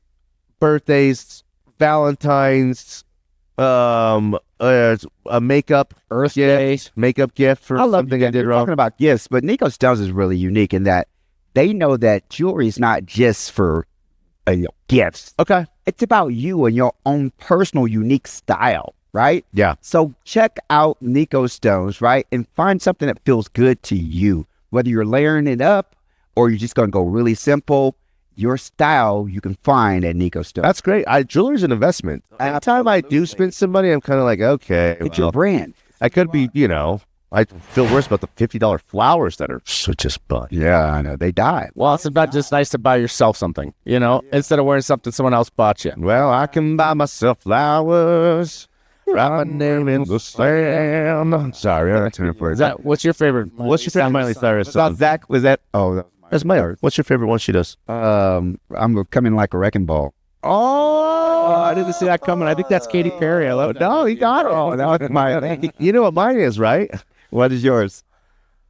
S1: birthdays, Valentine's, a makeup
S2: Earth Day.
S1: makeup gift for something I did wrong.
S3: Talking about gifts, but Niko Stones is really unique in that they know that jewelry is not just for gifts.
S1: Okay.
S3: It's about you and your own personal unique style, right?
S1: Yeah.
S3: So check out Niko Stones, right? And find something that feels good to you. Whether you're layering it up or you're just going to go really simple, your style you can find at Niko Stones.
S1: That's great. Jewelry's an investment. Anytime I do spend some money, I'm kind of like, okay.
S3: It's your brand.
S1: I could be, I feel worse about the $50 flowers that are such a spud.
S3: Yeah, I know. They die.
S2: Well, it's about just nice to buy yourself something, instead of wearing something someone else bought you.
S1: Well, I can buy myself flowers, write my name in the sand. Sorry, I'm not turning for it.
S2: What's your favorite?
S1: What's your favorite Miley Cyrus song?
S3: Zach, was that? Oh,
S1: That's my. What's your favorite one she does?
S3: I'm coming like a wrecking ball.
S2: Oh, I didn't see that coming. I think that's Katy Perry. I love it.
S1: No, he got it.
S3: Oh, that was my.
S1: You know what mine is, right?
S3: What is yours?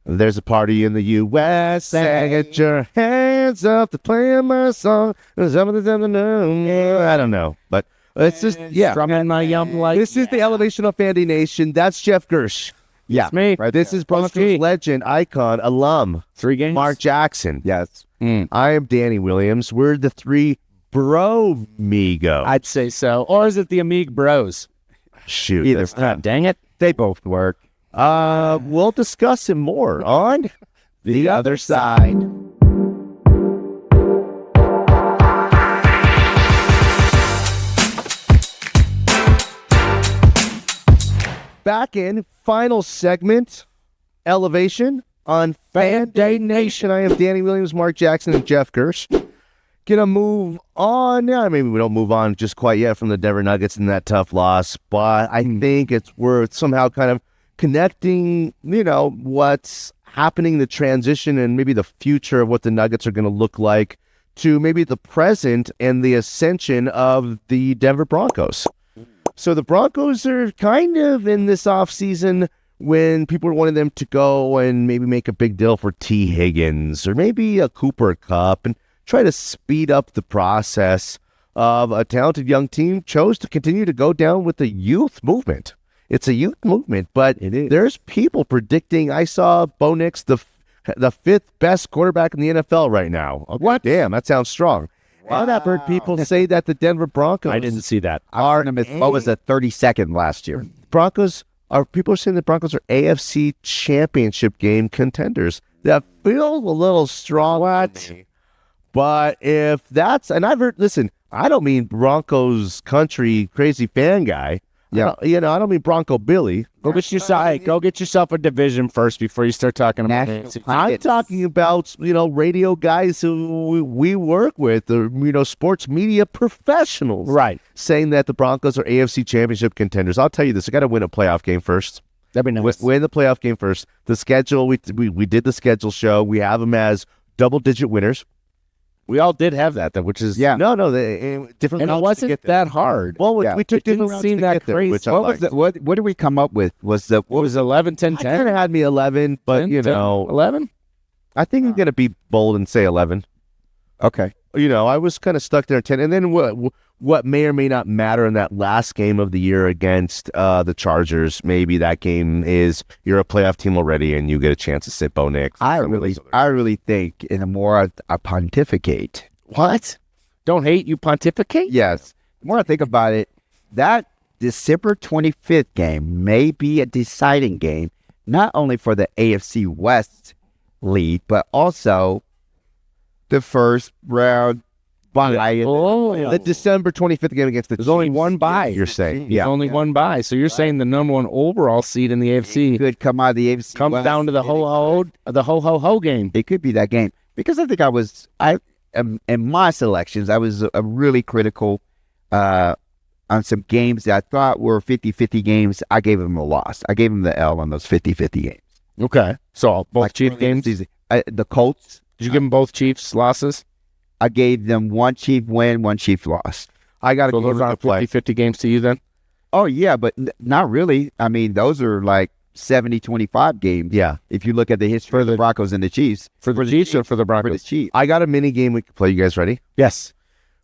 S1: There's a party in the USA. Get your hands up to playing my song. I don't know, but it's just
S2: Strumming my yum like.
S1: This is the Elevation of Fandy Nation. That's Geoff Gersh.
S3: Yeah,
S2: It's me.
S3: right.
S1: This is Broncos legend, icon, alum,
S2: 3 games.
S1: Mark Jackson.
S3: Yes.
S1: I am Danny Williams. We're the 3 bro-migo.
S2: I'd say so. Or is it the Amig Bros?
S1: Shoot.
S3: Either.
S2: Dang it.
S3: They both work.
S1: We'll discuss it more on the other side. Back in final segment, Elevation on Fan Day Nation. I am Danny Williams, Mark Jackson, and Geoff Gersh. Gonna move on. Yeah, maybe we don't move on just quite yet from the Denver Nuggets and that tough loss, but I think it's worth somehow kind of connecting, what's happening, the transition, and maybe the future of what the Nuggets are going to look like to maybe the present and the ascension of the Denver Broncos. So the Broncos are kind of in this offseason when people are wanting them to go and maybe make a big deal for T. Higgins or maybe a Cooper Cup and try to speed up the process of a talented young team chose to continue to go down with the youth movement. It's a youth movement, but there's people predicting. I saw Bo Nix, the 5th best quarterback in the NFL right now. What? Damn, that sounds strong. Wow. I've heard people say that the Denver Broncos.
S2: I didn't see that.
S3: What was the 32nd last year?
S1: People are saying the Broncos are AFC Championship game contenders. That feels a little strong. What? But if that's, and I've heard, listen, I don't mean Broncos country crazy fan guy.
S3: Yeah.
S1: I don't mean Bronco Billy.
S2: Go get yourself a division first before you start talking about
S3: National
S1: I'm talking about, radio guys who we work with, or, sports media professionals.
S2: Right.
S1: Saying that the Broncos are AFC Championship contenders. I'll tell you this. I got to win a playoff game first.
S2: That'd be nice.
S1: Win the playoff game first. The schedule, we did the schedule show. We have them as double-digit winners.
S2: We all did have that, though, which is
S1: No, different.
S2: and it
S1: routes to
S2: wasn't
S1: get there.
S2: that hard.
S1: Well,
S3: Yeah.
S1: we took
S2: It didn't
S1: different routes
S2: seem
S1: to
S2: that
S1: get there,
S2: crazy.
S1: which I
S3: What was
S1: liked.
S3: what did we come up with? Was the
S2: What was 11, 10,
S1: I kind
S2: 10?
S1: of had me 11, but
S2: 11?
S1: I think I'm gonna be bold and say 11.
S3: okay?
S1: I was kind of stuck there at 10, and then what may or may not matter in that last game of the year against the Chargers. Maybe that game is you're a playoff team already, and you get a chance to sit Bo Nix.
S3: I really think, and the more I pontificate,
S2: What? Don't hate, you pontificate?
S3: yes, the more I think about it, that December 25th game may be a deciding game, not only for the AFC West lead, but also the first round bye.
S2: Oh,
S1: The December 25th game against the
S2: there's only
S1: Chiefs,
S2: one bye.
S1: You're saying,
S2: There's only one bye. So you're saying the number one overall seed in the AFC
S3: Could come out of the AFC
S2: comes
S3: West.
S2: down to the ho-ho game.
S3: It could be that game because I think in my selections, I was really critical on some games that I thought were 50-50 games. I gave them a loss. I gave them the L on those 50-50 games.
S2: Okay. So both
S3: Like
S2: Chief
S3: early in the
S2: games?
S3: season. The Colts,
S2: Did you give them both Chiefs losses?
S3: I gave them one Chief win, one Chief loss.
S1: I got to
S2: So
S1: go
S2: those
S1: to
S2: aren't
S1: play.
S2: 50-50 games to you then?
S3: Oh, yeah, but not really. I mean, those are like 70-25 games.
S1: Yeah,
S3: If you look at the history of the Broncos and the Chiefs.
S2: For the Chiefs or for the
S3: For the
S2: Broncos?
S3: Chiefs.
S1: I got a mini game we can play. You guys ready?
S2: Yes.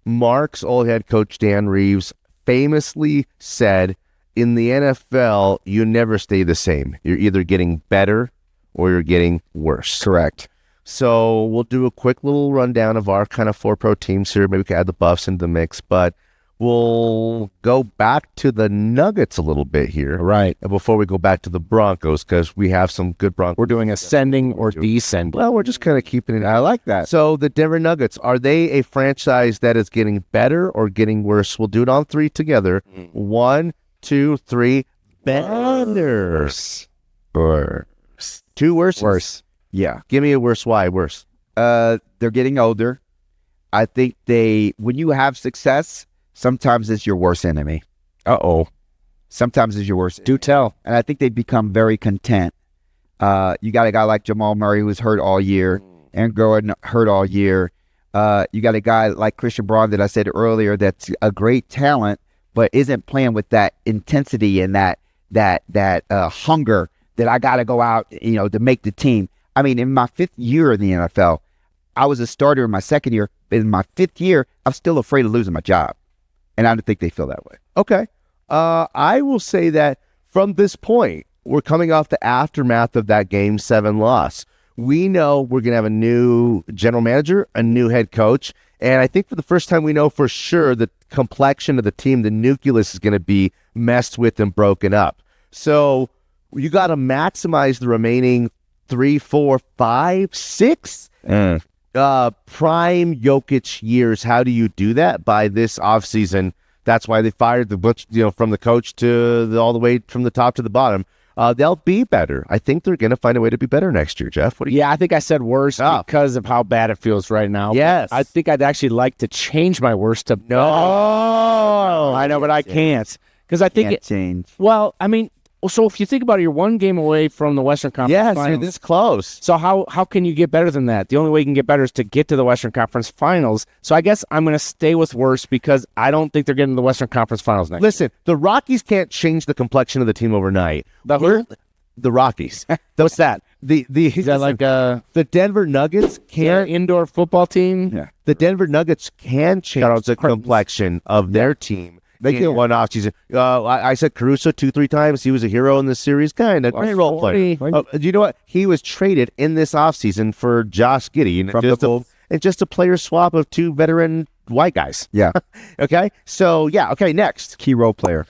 S1: Mark's old head coach Dan Reeves famously said, in the NFL, you never stay the same. You're either getting better or you're getting worse.
S3: Correct.
S1: So we'll do a quick little rundown of our kind of 4 pro teams here. Maybe we can add the Buffs into the mix, but we'll go back to the Nuggets a little bit here.
S2: Right.
S1: And before we go back to the Broncos, because we have some good Broncos.
S2: We're doing ascending or descending.
S1: Well, we're just kind of keeping it.
S3: I like that.
S1: So the Denver Nuggets, are they a franchise that is getting better or getting worse? We'll do it on 3 together. 1, 2, 3. Better.
S3: Worse.
S1: 2 worse.
S3: Worse. Yeah.
S1: Give me a worse. Why worse?
S3: They're getting older. I think when you have success, sometimes it's your worst enemy.
S2: Uh-oh.
S3: Sometimes it's your worst.
S2: Do tell.
S3: And I think they become very content. You got a guy like Jamal Murray who's hurt all year, and Gordon hurt all year. You got a guy like Christian Braun that I said earlier that's a great talent, but isn't playing with that intensity and that hunger that I got to go out, to make the team. I mean, in my 5th year in the NFL, I was a starter in my 2nd year. In my 5th year, I'm still afraid of losing my job. And I don't think they feel that way.
S1: Okay. I will say that from this point, we're coming off the aftermath of that Game 7 loss. We know we're going to have a new general manager, a new head coach, and I think for the first time we know for sure the complexion of the team, the nucleus is going to be messed with and broken up. So you got to maximize the remaining 3, 4, 5, 6 prime Jokic years. How do you do that? By this offseason. That's why they fired the butch, from the coach to all the way from the top to the bottom. They'll be better. I think they're going to find a way to be better next year, Geoff. What do you?
S2: Yeah, I think I said worse because of how bad it feels right now.
S1: Yes.
S2: I think I'd actually like to change my worst to
S1: No.
S2: I know, but I can't. Because I think
S3: Can't change.
S2: well, I mean, so if you think about it, you're 1 game away from the Western Conference
S1: Yes,
S2: Finals.
S1: you're this close.
S2: So how can you get better than that? The only way you can get better is to get to the Western Conference Finals. So I guess I'm going to stay with worse because I don't think they're getting the Western Conference Finals next
S1: Listen, the Rockies can't change the complexion of the team overnight.
S2: year.
S1: The Rockies.
S2: What's that?
S1: Is
S2: that like
S1: the Denver Nuggets
S2: their
S1: can't.
S2: indoor football team?
S3: Yeah.
S1: The Denver Nuggets can change the complexion of their team. They
S3: can.
S1: get one off season. I said Caruso 2-3 times. He was a hero in this series. Kind of great role player. Do you know what? He was traded in this offseason for Josh Giddey and just a player swap of 2 veteran white guys.
S3: Yeah.
S1: Okay. So yeah. Okay. Next,
S3: Key role player.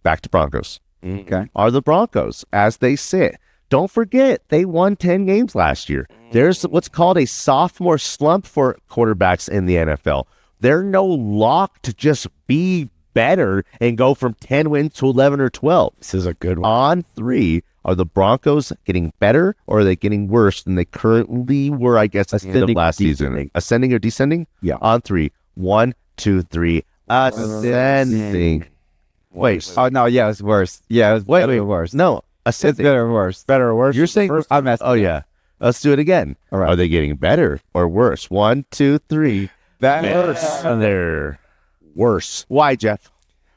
S1: back to Broncos.
S3: Okay.
S1: Are the Broncos as they sit? Don't forget they won 10 games last year. There's what's called a sophomore slump for quarterbacks in the NFL. They're no lock to just be better and go from 10 wins to 11 or 12?
S2: This is a good one.
S1: On 3, are the Broncos getting better or are they getting worse than they currently were, I guess, at the end of last season? Ascending or descending?
S3: Yeah.
S1: On 3. 1, 2, 3. Ascending. Wait.
S3: Oh, no, yeah, it's worse. Yeah, it's better or worse.
S1: No.
S3: It's
S1: Ascending.
S3: better or worse.
S2: Better or worse?
S1: You're saying
S2: First,
S3: I'm asking.
S1: Oh, yeah. Let's do it again.
S3: All right.
S1: Are they getting better or worse? 1, 2, 3.
S2: they're worse.
S1: Why, Geoff?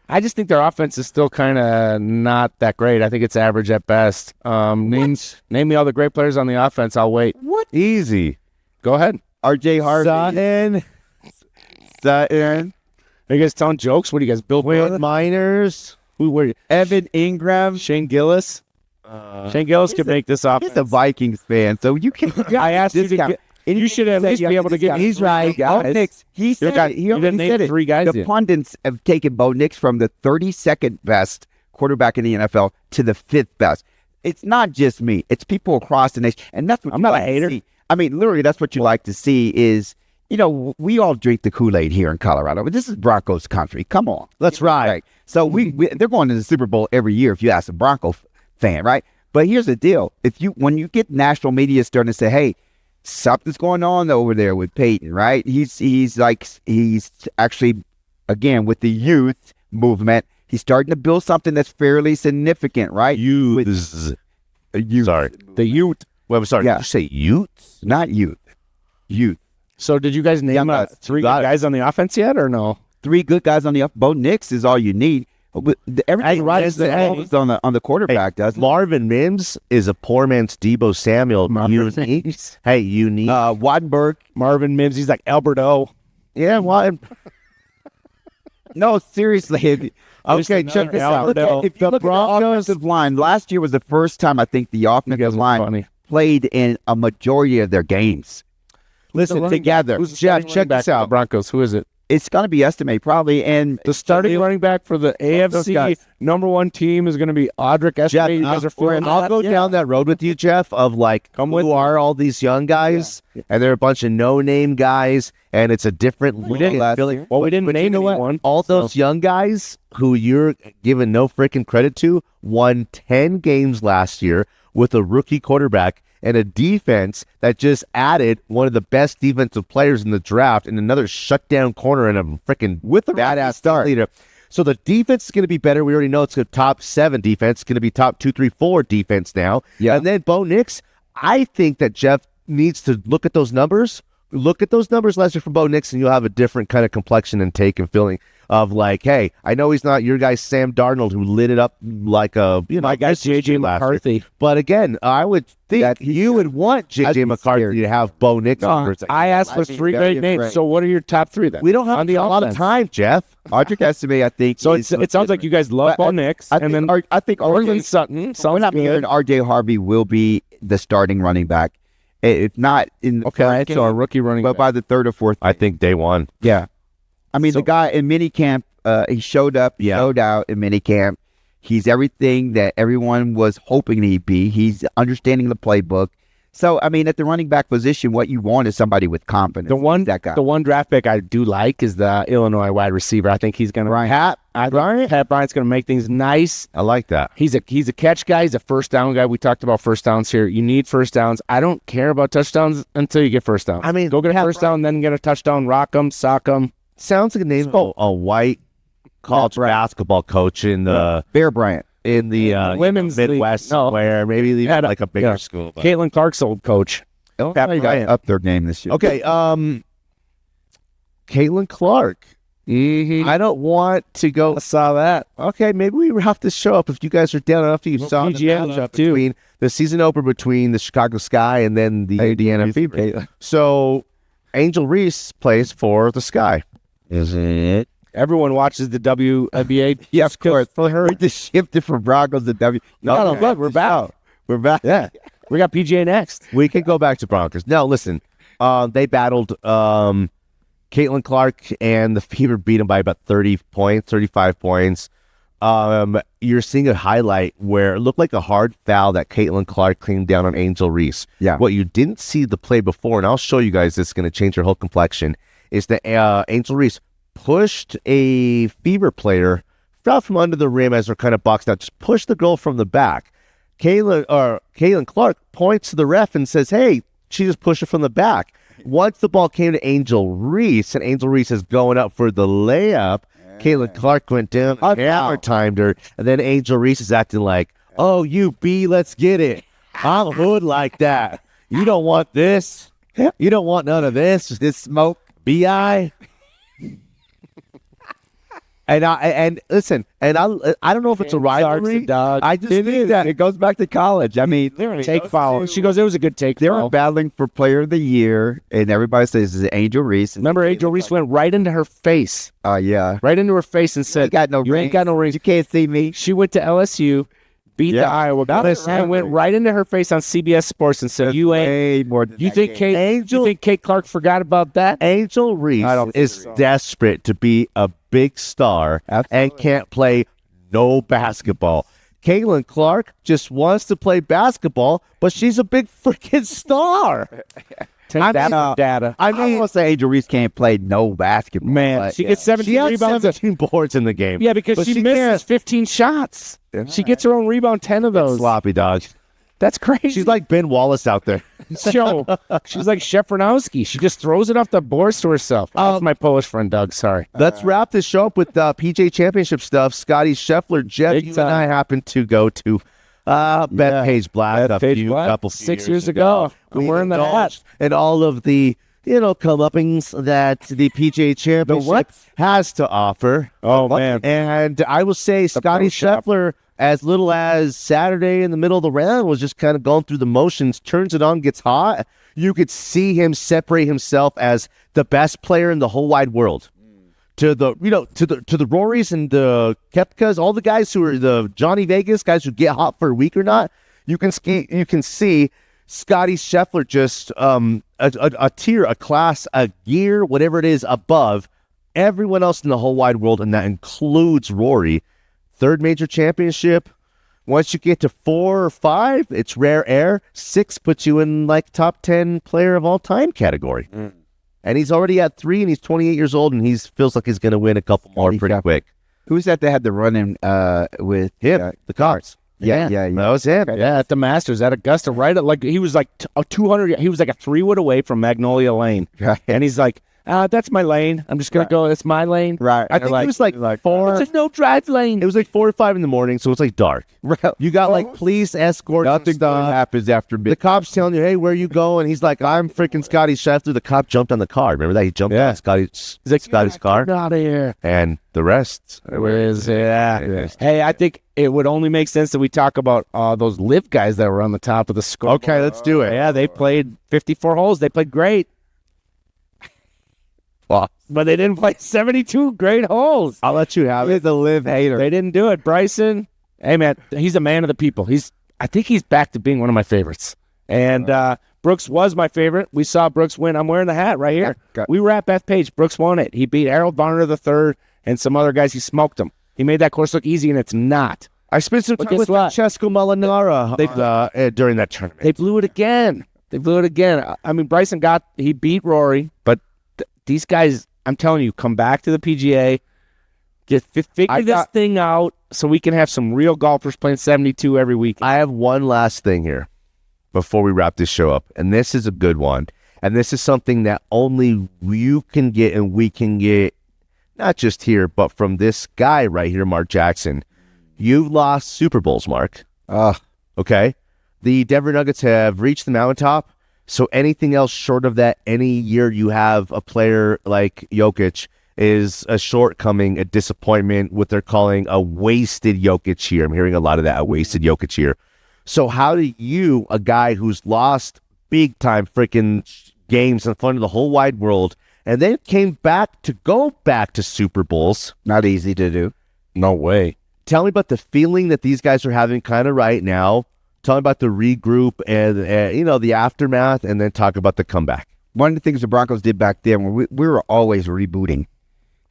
S2: I just think their offense is still kind of not that great. I think it's average at best. Name me all the great players on the offense. I'll wait.
S1: What? Easy.
S2: Go ahead.
S3: RJ Harvey. Sutton.
S2: Are you guys telling jokes? What do you guys build?
S1: Will Miners.
S2: Who were
S3: Evan Ingram.
S2: Shane Gillis? Shane Gillis could make this offense.
S3: He's a Vikings fan, so you can't.
S2: I asked you to
S3: discount.
S2: get. You should at least be able to get.
S3: He's right. Bo Nix. He said it. He
S2: you didn't
S3: already
S2: name
S3: said it.
S2: 3 guys
S3: The
S2: yet.
S3: pundits have taken Bo Nix from the 32nd best quarterback in the NFL to the 5th best. It's not just me. It's people across the nation, and that's what
S2: I'm
S3: you
S2: not
S3: like
S2: a hater.
S3: to see. I mean, literally, that's what you like to see. Is we all drink the Kool-Aid here in Colorado, but this is Broncos country. Come on,
S1: Let's ride.
S3: right? So they're going to the Super Bowl every year if you ask a Bronco fan, right? But here's the deal: when you get national media starting to say, "Hey, something's going on over there with Peyton," right? He's actually, again, with the youth movement, he's starting to build something that's fairly significant, right?
S1: Youth. Sorry.
S2: The youth.
S1: Wait, I'm sorry.
S3: Yeah.
S1: Did you say youth?
S3: Not youth.
S2: So did you guys name
S3: Yeah,
S2: 3
S1: got it.
S2: guys on the offense yet, or no?
S3: 3 good guys on the up. Bo Nix is all you need. Everything rides on the quarterback, doesn't it?
S1: Marvin Mims is a poor man's Debo Samuel. Unique. Hey, unique.
S3: Wattenberg.
S2: Marvin Mims, he's like Alberto.
S1: Yeah, well,
S3: No, seriously. Okay, check this out. Look
S2: Alberto.
S3: if you look at the offensive line, last year was the first time I think the offensive line
S2: funny.
S3: played in a majority of their games. Listen, together.
S2: Who's
S1: Jeff, check
S2: back
S1: this
S2: for the
S1: out.
S2: Broncos? Who is it?
S3: It's going to be estimated probably, and
S2: The starting running back for the
S3: those
S2: AFC
S3: guys.
S2: number 1 team is going to be Audric
S1: Jeff,
S2: Estime. You guys are feeling
S1: I'll
S2: that?
S1: go down that road with you, Jeff, of like,
S2: with
S1: who are all these young guys? And they're a bunch of no-name guys, and it's a different look.
S3: didn't
S1: at
S3: last
S1: Philly.
S3: year.
S2: Well, we didn't name anyone.
S1: All those young guys who you're giving no freaking credit to won 10 games last year with a rookie quarterback and a defense that just added one of the best defensive players in the draft and another shutdown corner and a freaking with a badass start leader. So the defense is going to be better. We already know it's a top 7 defense. It's going to be top 2, 3, 4 defense now.
S3: Yeah.
S1: And then Bo Nix, I think that Geoff needs to look at those numbers. Look at those numbers last year from Bo Nix, and you'll have a different kind of complexion and take and feeling of like, hey, I know he's not your guy Sam Darnold who lit it up like a
S2: My guy's J.J.
S1: last year.
S2: McCarthy.
S1: But again, I would think
S3: That-
S1: you would want
S3: I'd
S1: J.J.
S3: be
S1: McCarthy
S3: scared.
S1: to have Bo Nix.
S2: I asked for
S3: I'd be
S2: 3
S3: very
S2: great names.
S3: afraid.
S2: So what are your top 3 then?
S1: We don't have
S2: on the
S1: a lot of
S2: offense.
S1: time, Geoff.
S3: Audric Estime, I think.
S2: So
S3: is
S2: it sounds like you guys love
S3: But
S2: Bo Nix,
S3: I
S2: and
S3: think,
S2: then
S3: I think
S2: Orland
S3: RJ,
S2: Sutton.
S3: when
S2: Sounds
S3: I'm hearing
S2: good.
S3: RJ Harvey will be the starting running back. If not in the first
S2: So a
S3: game,
S2: rookie running
S3: but
S2: back.
S3: by the 3rd or 4th.
S1: I think day one.
S3: Yeah. I mean, the guy in minicamp, he showed up, showed out in minicamp. He's everything that everyone was hoping he'd be. He's understanding the playbook. So, I mean, at the running back position, what you want is somebody with confidence.
S2: The one draft pick I do like is the Illinois wide receiver. I think he's going to Pat Bryant's going to make things nice.
S1: I like that.
S2: He's a catch guy. He's a first down guy. We talked about first downs here. You need first downs. I don't care about touchdowns until you get first downs.
S1: I mean,
S2: go get a first down, then get a touchdown. Rock them, sock them.
S1: Sounds like a name of a white college basketball coach in the
S3: Bear Bryant.
S1: in the
S2: Women's league.
S1: Midwest,
S2: No.
S1: where maybe even
S2: Had a-
S1: like a bigger
S2: yeah.
S1: school. But.
S2: Caitlin Clark's old coach.
S3: Pat
S1: Bryant.
S3: Bryant up their game this year.
S1: Okay, Caitlin Clark.
S2: Mm-hmm.
S1: I don't want to go.
S2: I saw that.
S1: Okay, maybe we have to show up if you guys are down enough. You saw the
S2: PGA
S1: matchup
S2: too.
S1: between the season opener between the Chicago Sky and then the Indiana Fever. So Angel Reese plays for the Sky.
S3: Is it?
S2: Everyone watches the WNBA.
S3: Yeah, of course.
S2: For her.
S3: We just shifted from Broncos to W.
S2: No, look, we're back.
S3: We're back.
S2: Yeah. We got PGA next.
S1: We can go back to Broncos. Now, listen, they battled Caitlin Clark, and the Fever beat them by about 30 points, 35 points. You're seeing a highlight where it looked like a hard foul that Caitlin Clark cleaned down on Angel Reese.
S3: Yeah.
S1: What you didn't see the play before, and I'll show you guys this is going to change your whole complexion, is that Angel Reese pushed a Fever player out from under the rim as they're kind of boxed out. Just pushed the girl from the back. Caitlin Clark points to the ref and says, "Hey, she just pushed her from the back." Once the ball came to Angel Reese, and Angel Reese is going up for the layup, Caitlin Clark went down, hammer timed her, and then Angel Reese is acting like, "Oh, you B, let's get it. I'm hood like that. You don't want this. You don't want none of this. This smoke, B.I." And listen, and I don't know if it's a rivalry. I just think that
S3: it goes back to college. I mean,
S2: take foul. She goes, it was a good take
S3: they
S2: foul.
S3: were battling for Player of the Year, and everybody says it's Angel Reese.
S2: Remember, Angel Reese went right into her face.
S3: Yeah.
S2: Right into her face and said, "You ain't got no rings.
S3: You can't see me."
S2: She went to LSU, beat the Iowa Bullets, and went right into her face on CBS Sports and said, "You ain't."
S3: Way more than
S2: You think Kate Clark forgot about that?
S1: Angel Reese is desperate to be a big star and can't play no basketball. Caitlin Clark just wants to play basketball, but she's a big freaking star.
S2: Data.
S3: I mean, I say Angel Reese can't play no basketball.
S2: Man, she gets 17
S1: She had
S2: rebounds.
S1: 17 boards in the game.
S2: Yeah, because she misses 15 shots. She gets her own rebound, 10 of those.
S1: Sloppy dog.
S2: That's crazy.
S1: She's like Ben Wallace out there.
S2: Joe. She's like Sheffrenowski. She just throws it off the boards to herself. That's my Polish friend, Doug. Sorry.
S1: Let's wrap this show up with PGA Championship stuff. Scottie Scheffler, Geoff,
S2: Big
S1: you
S2: time.
S1: and I happened to go to Bethpage Black couple
S2: 6 years ago. I'm wearing the hat.
S1: And all of the comeuppings that the PGA Championship has to offer.
S2: Oh, man.
S1: And I will say Scottie Scheffler, as little as Saturday in the middle of the round, was just kind of going through the motions, turns it on, gets hot. You could see him separate himself as the best player in the whole wide world. To the Rorys and the Koepkas, all the guys who are the Johnny Vegas guys who get hot for a week or not, you can see Scottie Scheffler just a tier, a class, a gear, whatever it is above everyone else in the whole wide world, and that includes Rory. Third major championship. Once you get to 4 or 5, it's rare air. 6 puts you in like top 10 player of all time category. And he's already at 3, and he's 28 years old, and he feels like he's going to win a couple more pretty quick.
S3: Who's that had the run-in with
S1: him? The Cards.
S3: Yeah.
S1: That was him.
S2: Yeah, at the Masters at Augusta, right at he was like 200. He was like a 3-wood away from Magnolia Lane, and he's like, "That's my lane. I'm just gonna go. It's my lane."
S3: Right.
S1: I think it was like 4.
S2: It's a no drive lane.
S1: It was like 4 or 5 in the morning, so it's like dark. You got like police escorts.
S3: Nothing happens after
S1: the cops telling you, "Hey, where are you going?" He's like, "I'm freaking Scottie Scheffler." The cop jumped on the car. Remember that? He jumped on Scottie's car.
S2: Get out of here.
S1: And the rest.
S2: Hey, I think it would only make sense that we talk about those live guys that were on the top of the score.
S1: Okay, let's do it.
S2: Yeah, they played 54 holes. They played great.
S1: Well,
S2: but they didn't play 72 great holes.
S1: I'll let you have it.
S3: The live hater.
S2: They didn't do it. Bryson, hey, man, he's a man of the people. I think he's back to being one of my favorites. And Brooks was my favorite. We saw Brooks win. I'm wearing the hat right here. We were at Bethpage. Brooks won it. He beat Harold Varner III and some other guys. He smoked them. He made that course look easy, and it's not.
S1: I spent some time with Francesco Molinaro during that tournament.
S2: They blew it again. I mean, Bryson he beat Rory, but these guys, I'm telling you, come back to the PGA, figure this thing out so we can have some real golfers playing 72 every week.
S1: I have one last thing here before we wrap this show up, and this is a good one. And this is something that only you can get and we can get, not just here, but from this guy right here, Mark Jackson. You've lost Super Bowls, Mark. Okay? The Denver Nuggets have reached the mountaintop, so anything else short of that, any year you have a player like Jokic is a shortcoming, a disappointment, what they're calling a wasted Jokic year. I'm hearing a lot of that, a wasted Jokic year. So how do you, a guy who's lost big-time freaking games in front of the whole wide world, and then came back to Super Bowls.
S3: Not easy to do.
S2: No way.
S1: Tell me about the feeling that these guys are having kind of right now. Tell me about the regroup and the aftermath, and then talk about the comeback.
S3: One of the things the Broncos did back then, we were always rebooting.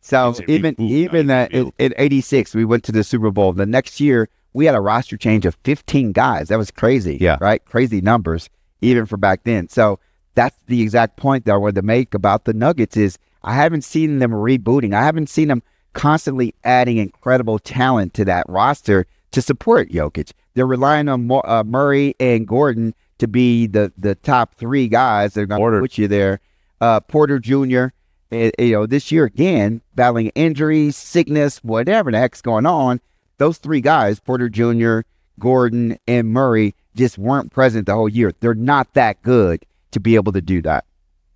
S3: So even in '86, we went to the Super Bowl. The next year, we had a roster change of 15 guys. That was crazy.
S1: Yeah.
S3: Right? Crazy numbers, even for back then. So that's the exact point that I wanted to make about the Nuggets is I haven't seen them rebooting. I haven't seen them constantly adding incredible talent to that roster to support Jokic. They're relying on Murray and Gordon to be the top 3 guys. They're going to put you there. Porter Jr., this year again, battling injuries, sickness, whatever the heck's going on. Those 3 guys, Porter Jr., Gordon, and Murray, just weren't present the whole year. They're not that good to be able to do that.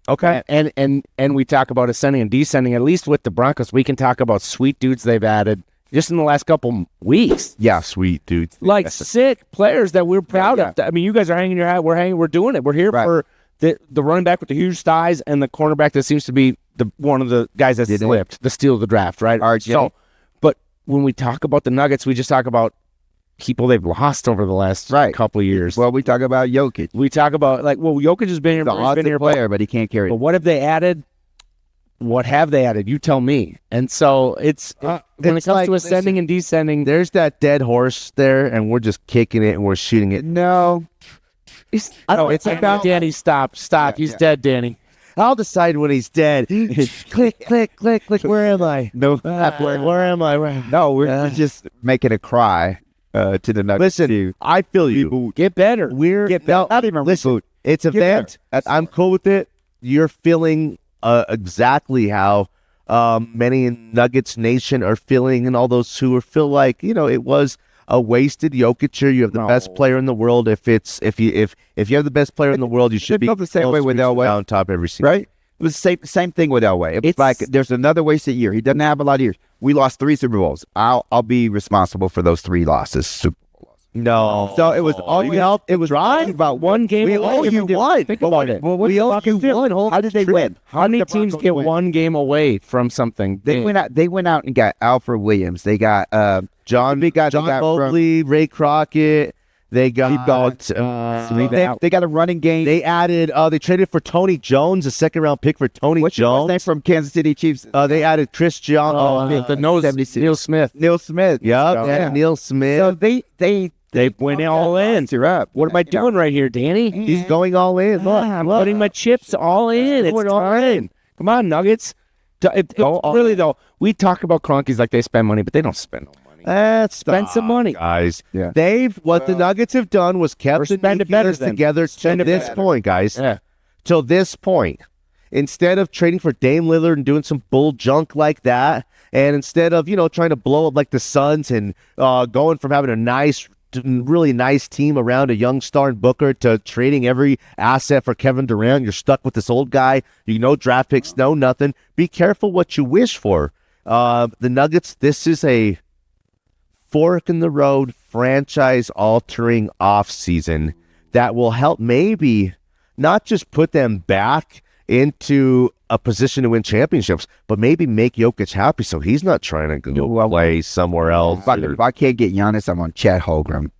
S2: Okay. And we talk about ascending and descending. At least with the Broncos, we can talk about sweet dudes they've added just in the last couple weeks.
S3: Yeah.
S1: Sweet dudes.
S2: Like sick players that we're proud of. I mean, you guys are hanging your hat. We're doing it. We're here for the running back with the huge thighs and the cornerback that seems to be one of the guys that slipped, the steal of the draft, right?
S3: RJ.
S2: So, but when we talk about the Nuggets, we just talk about people they've lost over the last couple of years.
S3: Well, we talk about Jokic.
S2: We talk about Jokic has been here.
S3: He's an awesome player, but he can't carry it.
S2: But what have they added? What have they added? You tell me. And so when it comes to ascending and descending,
S1: there's that dead horse there, and we're just kicking it and we're shooting it.
S3: No.
S2: It's about Danny. Stop. He's dead, Danny.
S1: I'll decide when he's dead. Click, click, click, click. Where am I?
S3: No.
S1: Where am I?
S3: No, we're just making a cry to the Nuggets.
S1: Listen, I feel you.
S2: Get better.
S3: Not even
S1: listen. It's a vent. I'm cool with it. You're feeling exactly how many in Nuggets Nation are feeling, and all those who feel like it was a wasted Jokic year. You have the best player in the world. If you have the best player in the world, you should be
S3: the same way with Elway
S1: on top every season.
S3: Right? It was the same thing with Elway. It's like there's another wasted year. He doesn't have a lot of years. We lost 3 Super Bowls. I'll be responsible for those 3 losses. Super Bowl losses.
S1: No.
S3: So it was all
S1: you helped. It was right.
S2: About one game.
S1: We owe you one.
S2: Think about it.
S3: Well, we owe you one. How did they win?
S2: How many teams get one game away from something?
S3: They went out and got Alfred Williams. They got
S1: John Mobley, Ray Crockett. They got
S3: they got a running game.
S1: They added they traded for Tony Jones, a 2nd-round pick for Tony Jones.
S3: What's name from Kansas City Chiefs?
S1: They added Chris John.
S2: Neil Smith.
S3: Neil Smith.
S1: Yeah, Neil Smith.
S3: So they
S2: went all in.
S3: You're up.
S2: What am I doing right here, Danny?
S1: He's going all in. Look,
S2: I'm putting my chips all in. It's time. Come on, Nuggets. Really though, we talk about Cronkies like they spend money, but they don't spend no money. Spend some money,
S1: guys.
S3: Yeah.
S1: What the Nuggets have done was kept the nucleus together to this point, guys.
S2: Yeah.
S1: Till this point, instead of trading for Dame Lillard and doing some bull junk like that, and instead of trying to blow up like the Suns and going from having a really nice team around a young star in Booker to trading every asset for Kevin Durant, you're stuck with this old guy. Draft picks, no nothing. Be careful what you wish for. The Nuggets. This is a fork in the road, franchise-altering offseason that will help maybe not just put them back into a position to win championships, but maybe make Jokic happy so he's not trying to go play somewhere else.
S3: If I can't get Giannis, I'm on Chet Holmgren.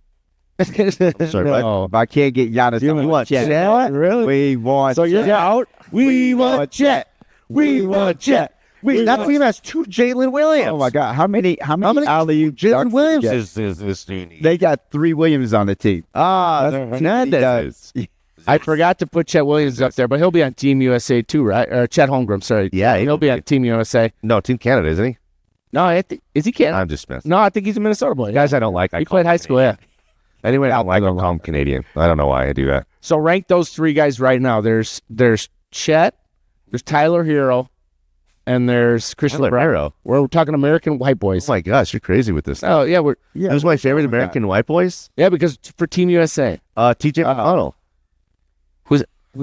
S1: Sorry,
S3: If I can't get Giannis, I'm on Chet.
S2: Really?
S3: We want
S2: So you're out?
S1: We want Chet. We want Chet. That team has 2 Jalen Williams.
S3: Oh my God! How many alley-oop
S1: Jalen Williams
S3: is
S1: this dude?
S3: They got 3 Williams on the team.
S1: Hernandez.
S2: I forgot to put Chet Williams up there, but he'll be on Team USA too, right? Or Chet Holmgren, sorry.
S1: Yeah,
S2: he'll be on Team USA.
S1: No, Team Canada, isn't he?
S2: No, is he Canada?
S1: I'm just messing.
S2: No, I think he's a Minnesota boy.
S1: Guys, I don't like.
S2: He played high school, yeah.
S1: Anyway, I don't like them. I'm Canadian. I don't know why I do that.
S2: So rank those 3 guys right now. There's Chet, there's Tyler Hero, and there's Christian Brown. We're talking American white boys.
S1: Oh my gosh, you're crazy with this.
S2: Oh yeah,
S1: Who's my favorite American white boys?
S2: Yeah, because for Team USA,
S1: TJ McConnell.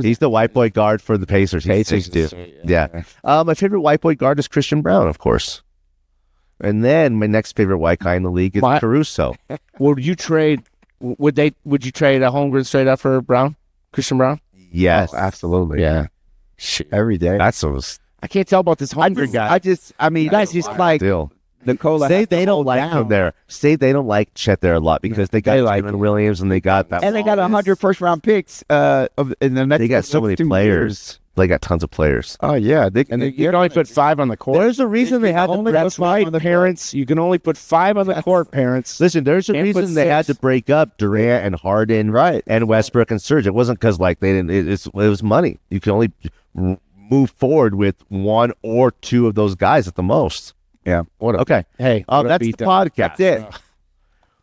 S1: He's the white boy guard for the Pacers. He's 6'2". Yeah. My favorite white boy guard is Christian Brown, of course. And then my next favorite white guy in the league is Caruso.
S2: Would you trade? Would you trade a Holmgren straight up for Brown, Christian Brown?
S1: Yes,
S3: absolutely.
S2: Yeah.
S3: Every day.
S1: That's what
S2: I can't tell about this Holmgren guy.
S3: I mean,
S2: guys, he's like
S3: Nicola.
S1: Say they don't like him there. Say they don't like Chet there a lot because they got Jalen Williams and they got that.
S3: And they got 100 first-round picks in the next.
S1: They got so many players. They got tons of players.
S3: Oh yeah,
S2: you can only put 5 on the court.
S1: There's a reason they had to.
S2: That's right, parents. You can only put 5 on the court, parents.
S1: Listen, there's a reason they had to break up Durant and Harden, and Westbrook and Serge. It wasn't because they didn't. It was money. You can only move forward with one or two of those guys at the most.
S3: Yeah.
S1: Okay.
S2: Hey,
S1: That's the podcast.
S3: That's it.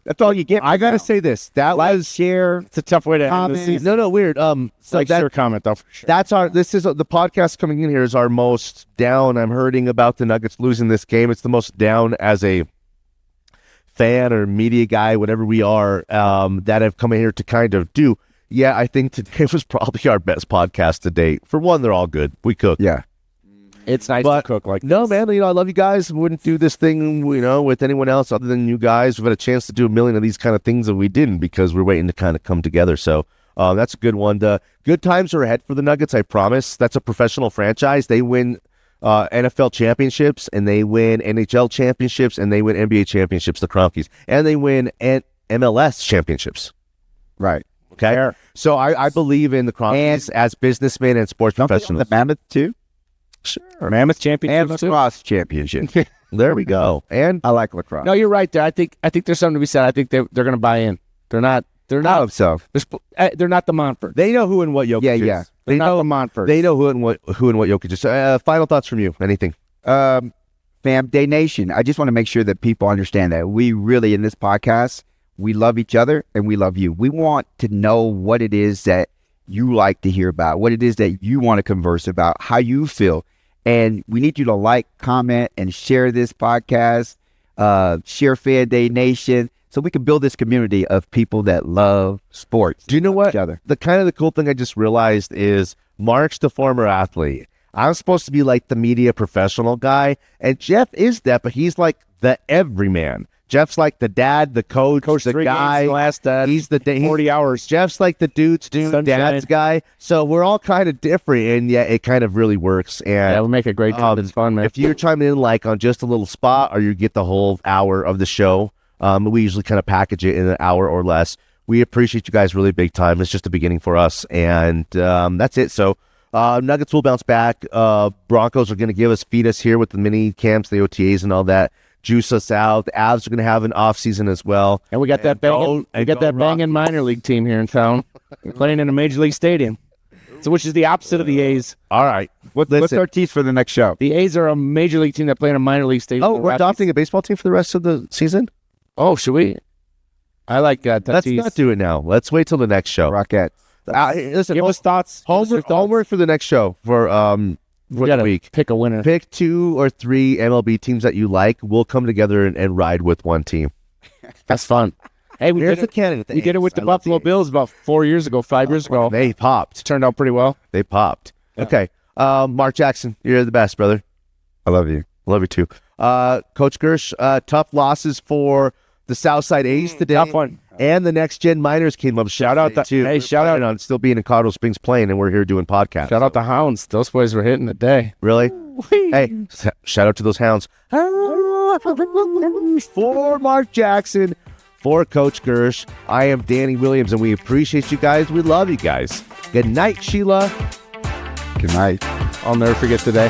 S3: That's all you get.
S1: I got to say this. That was
S3: share.
S2: It's a tough way to end the season.
S1: no, weird. So
S2: Like, sure, comment though, for sure.
S1: that's this is the podcast coming in here is our most down. I'm hurting about the Nuggets losing this game. It's the most down as a fan or media guy, whatever we are, that have come in here to kind of do. Yeah, I think today was probably our best podcast to date. For one, they're all good. We cook.
S3: Yeah.
S2: It's nice
S1: But
S2: to cook like
S1: no,
S2: this.
S1: man, I love you guys. Wouldn't do this thing, with anyone else other than you guys. We've had a chance to do a million of these kind of things, and we didn't because we're waiting to kind of come together. So that's a good one. The good times are ahead for the Nuggets, I promise. That's a professional franchise. They win NFL championships, and they win NHL championships, and they win NBA championships, the Cronkies, and they win MLS championships.
S3: Right.
S1: Okay?
S2: Fair.
S1: So I believe in the Cronkies as businessmen and sports professionals.
S3: The Mammoth too.
S1: Sure.
S2: Mammoth
S3: And
S2: championship too.
S3: lacrosse championship.
S1: There we go. And
S3: I like lacrosse.
S2: No, you're right there. I think there's something to be said. I think they're going to buy in. They're not
S3: I hope so.
S2: they're not the Montfort.
S1: they know who and what Jokic is.
S3: Yeah.
S2: They're
S1: They
S2: not
S1: know
S2: the Montfort.
S1: They know who and what Jokic is. Final thoughts from you? Anything?
S3: Fam Day Nation, I just want to make sure that people understand that we really, in this podcast, we love each other and we love you. We want to know what it is that you like to hear about, what it is that you want to converse about, how you feel. And we need you to like, comment, and share this podcast, share Fan Day Nation, so we can build this community of people that love sports.
S1: Do you know what?
S3: Each other.
S1: The cool thing I just realized is Mark's the former athlete. I'm supposed to be like the media professional guy, and Geoff is that, but he's like the everyman. Geoff's like the dad, the coach, the
S2: 3
S1: guy.
S2: games in the last
S1: He's the
S2: 40 hours.
S1: Jeff's like the dude's dude,
S2: Sunshine.
S1: dad's guy. So we're all kind of different, and yeah, it kind of really works. And
S2: Yeah, we make a great job. It's fun, man.
S1: if you're chiming in like on just a little spot, or you get the whole hour of the show, we usually kind of package it in an hour or less. We appreciate you guys really big time. It's just the beginning for us, and that's it. So Nuggets will bounce back. Broncos are going to feed us here with the mini camps, the OTAs, and all that. Juice us out. The Avs are going to have an off season as well.
S2: And we got that banging minor league team here in town. We're playing in a major league stadium. So which is the opposite of the A's.
S1: All right.
S3: What's our tease for the next show?
S2: The A's are a major league team that play in a minor league stadium.
S1: Oh, we're adopting a baseball team for the rest of the season?
S2: Oh, should we? I like
S1: Let's
S2: Tatis.
S1: not do it now. Let's wait till the next show.
S3: Rocket.
S1: Listen,
S2: Give us thoughts.
S1: homework for the next show for
S2: We got to
S1: week.
S2: pick a winner.
S1: Pick 2 or 3 MLB teams that you like. We'll come together and ride with one team.
S2: That's fun. Hey, we
S1: Here's
S2: did
S1: the
S2: it.
S1: candidate.
S2: We did it with the Buffalo Bills about 4 years ago, 5 years ago.
S1: They popped.
S2: Turned out pretty well.
S1: They popped.
S2: Yeah.
S1: Okay. Mark Jackson, you're the best, brother.
S3: I love you.
S1: Love you too. Coach Gersh, tough losses for the Southside A's today.
S2: Tough one.
S1: And the Next Gen Miners came up.
S2: Shout out
S1: to
S2: hey, shout out
S1: on still being in Colorado Springs playing, and we're here doing podcasts.
S2: Shout out the Hounds. Those boys were hitting the day.
S1: Really? Hey, shout out to those Hounds. For Mark Jackson, for Coach Gersh, I am Danny Williams, and we appreciate you guys. We love you guys. Good night, Sheila.
S3: Good night.
S2: I'll never forget today.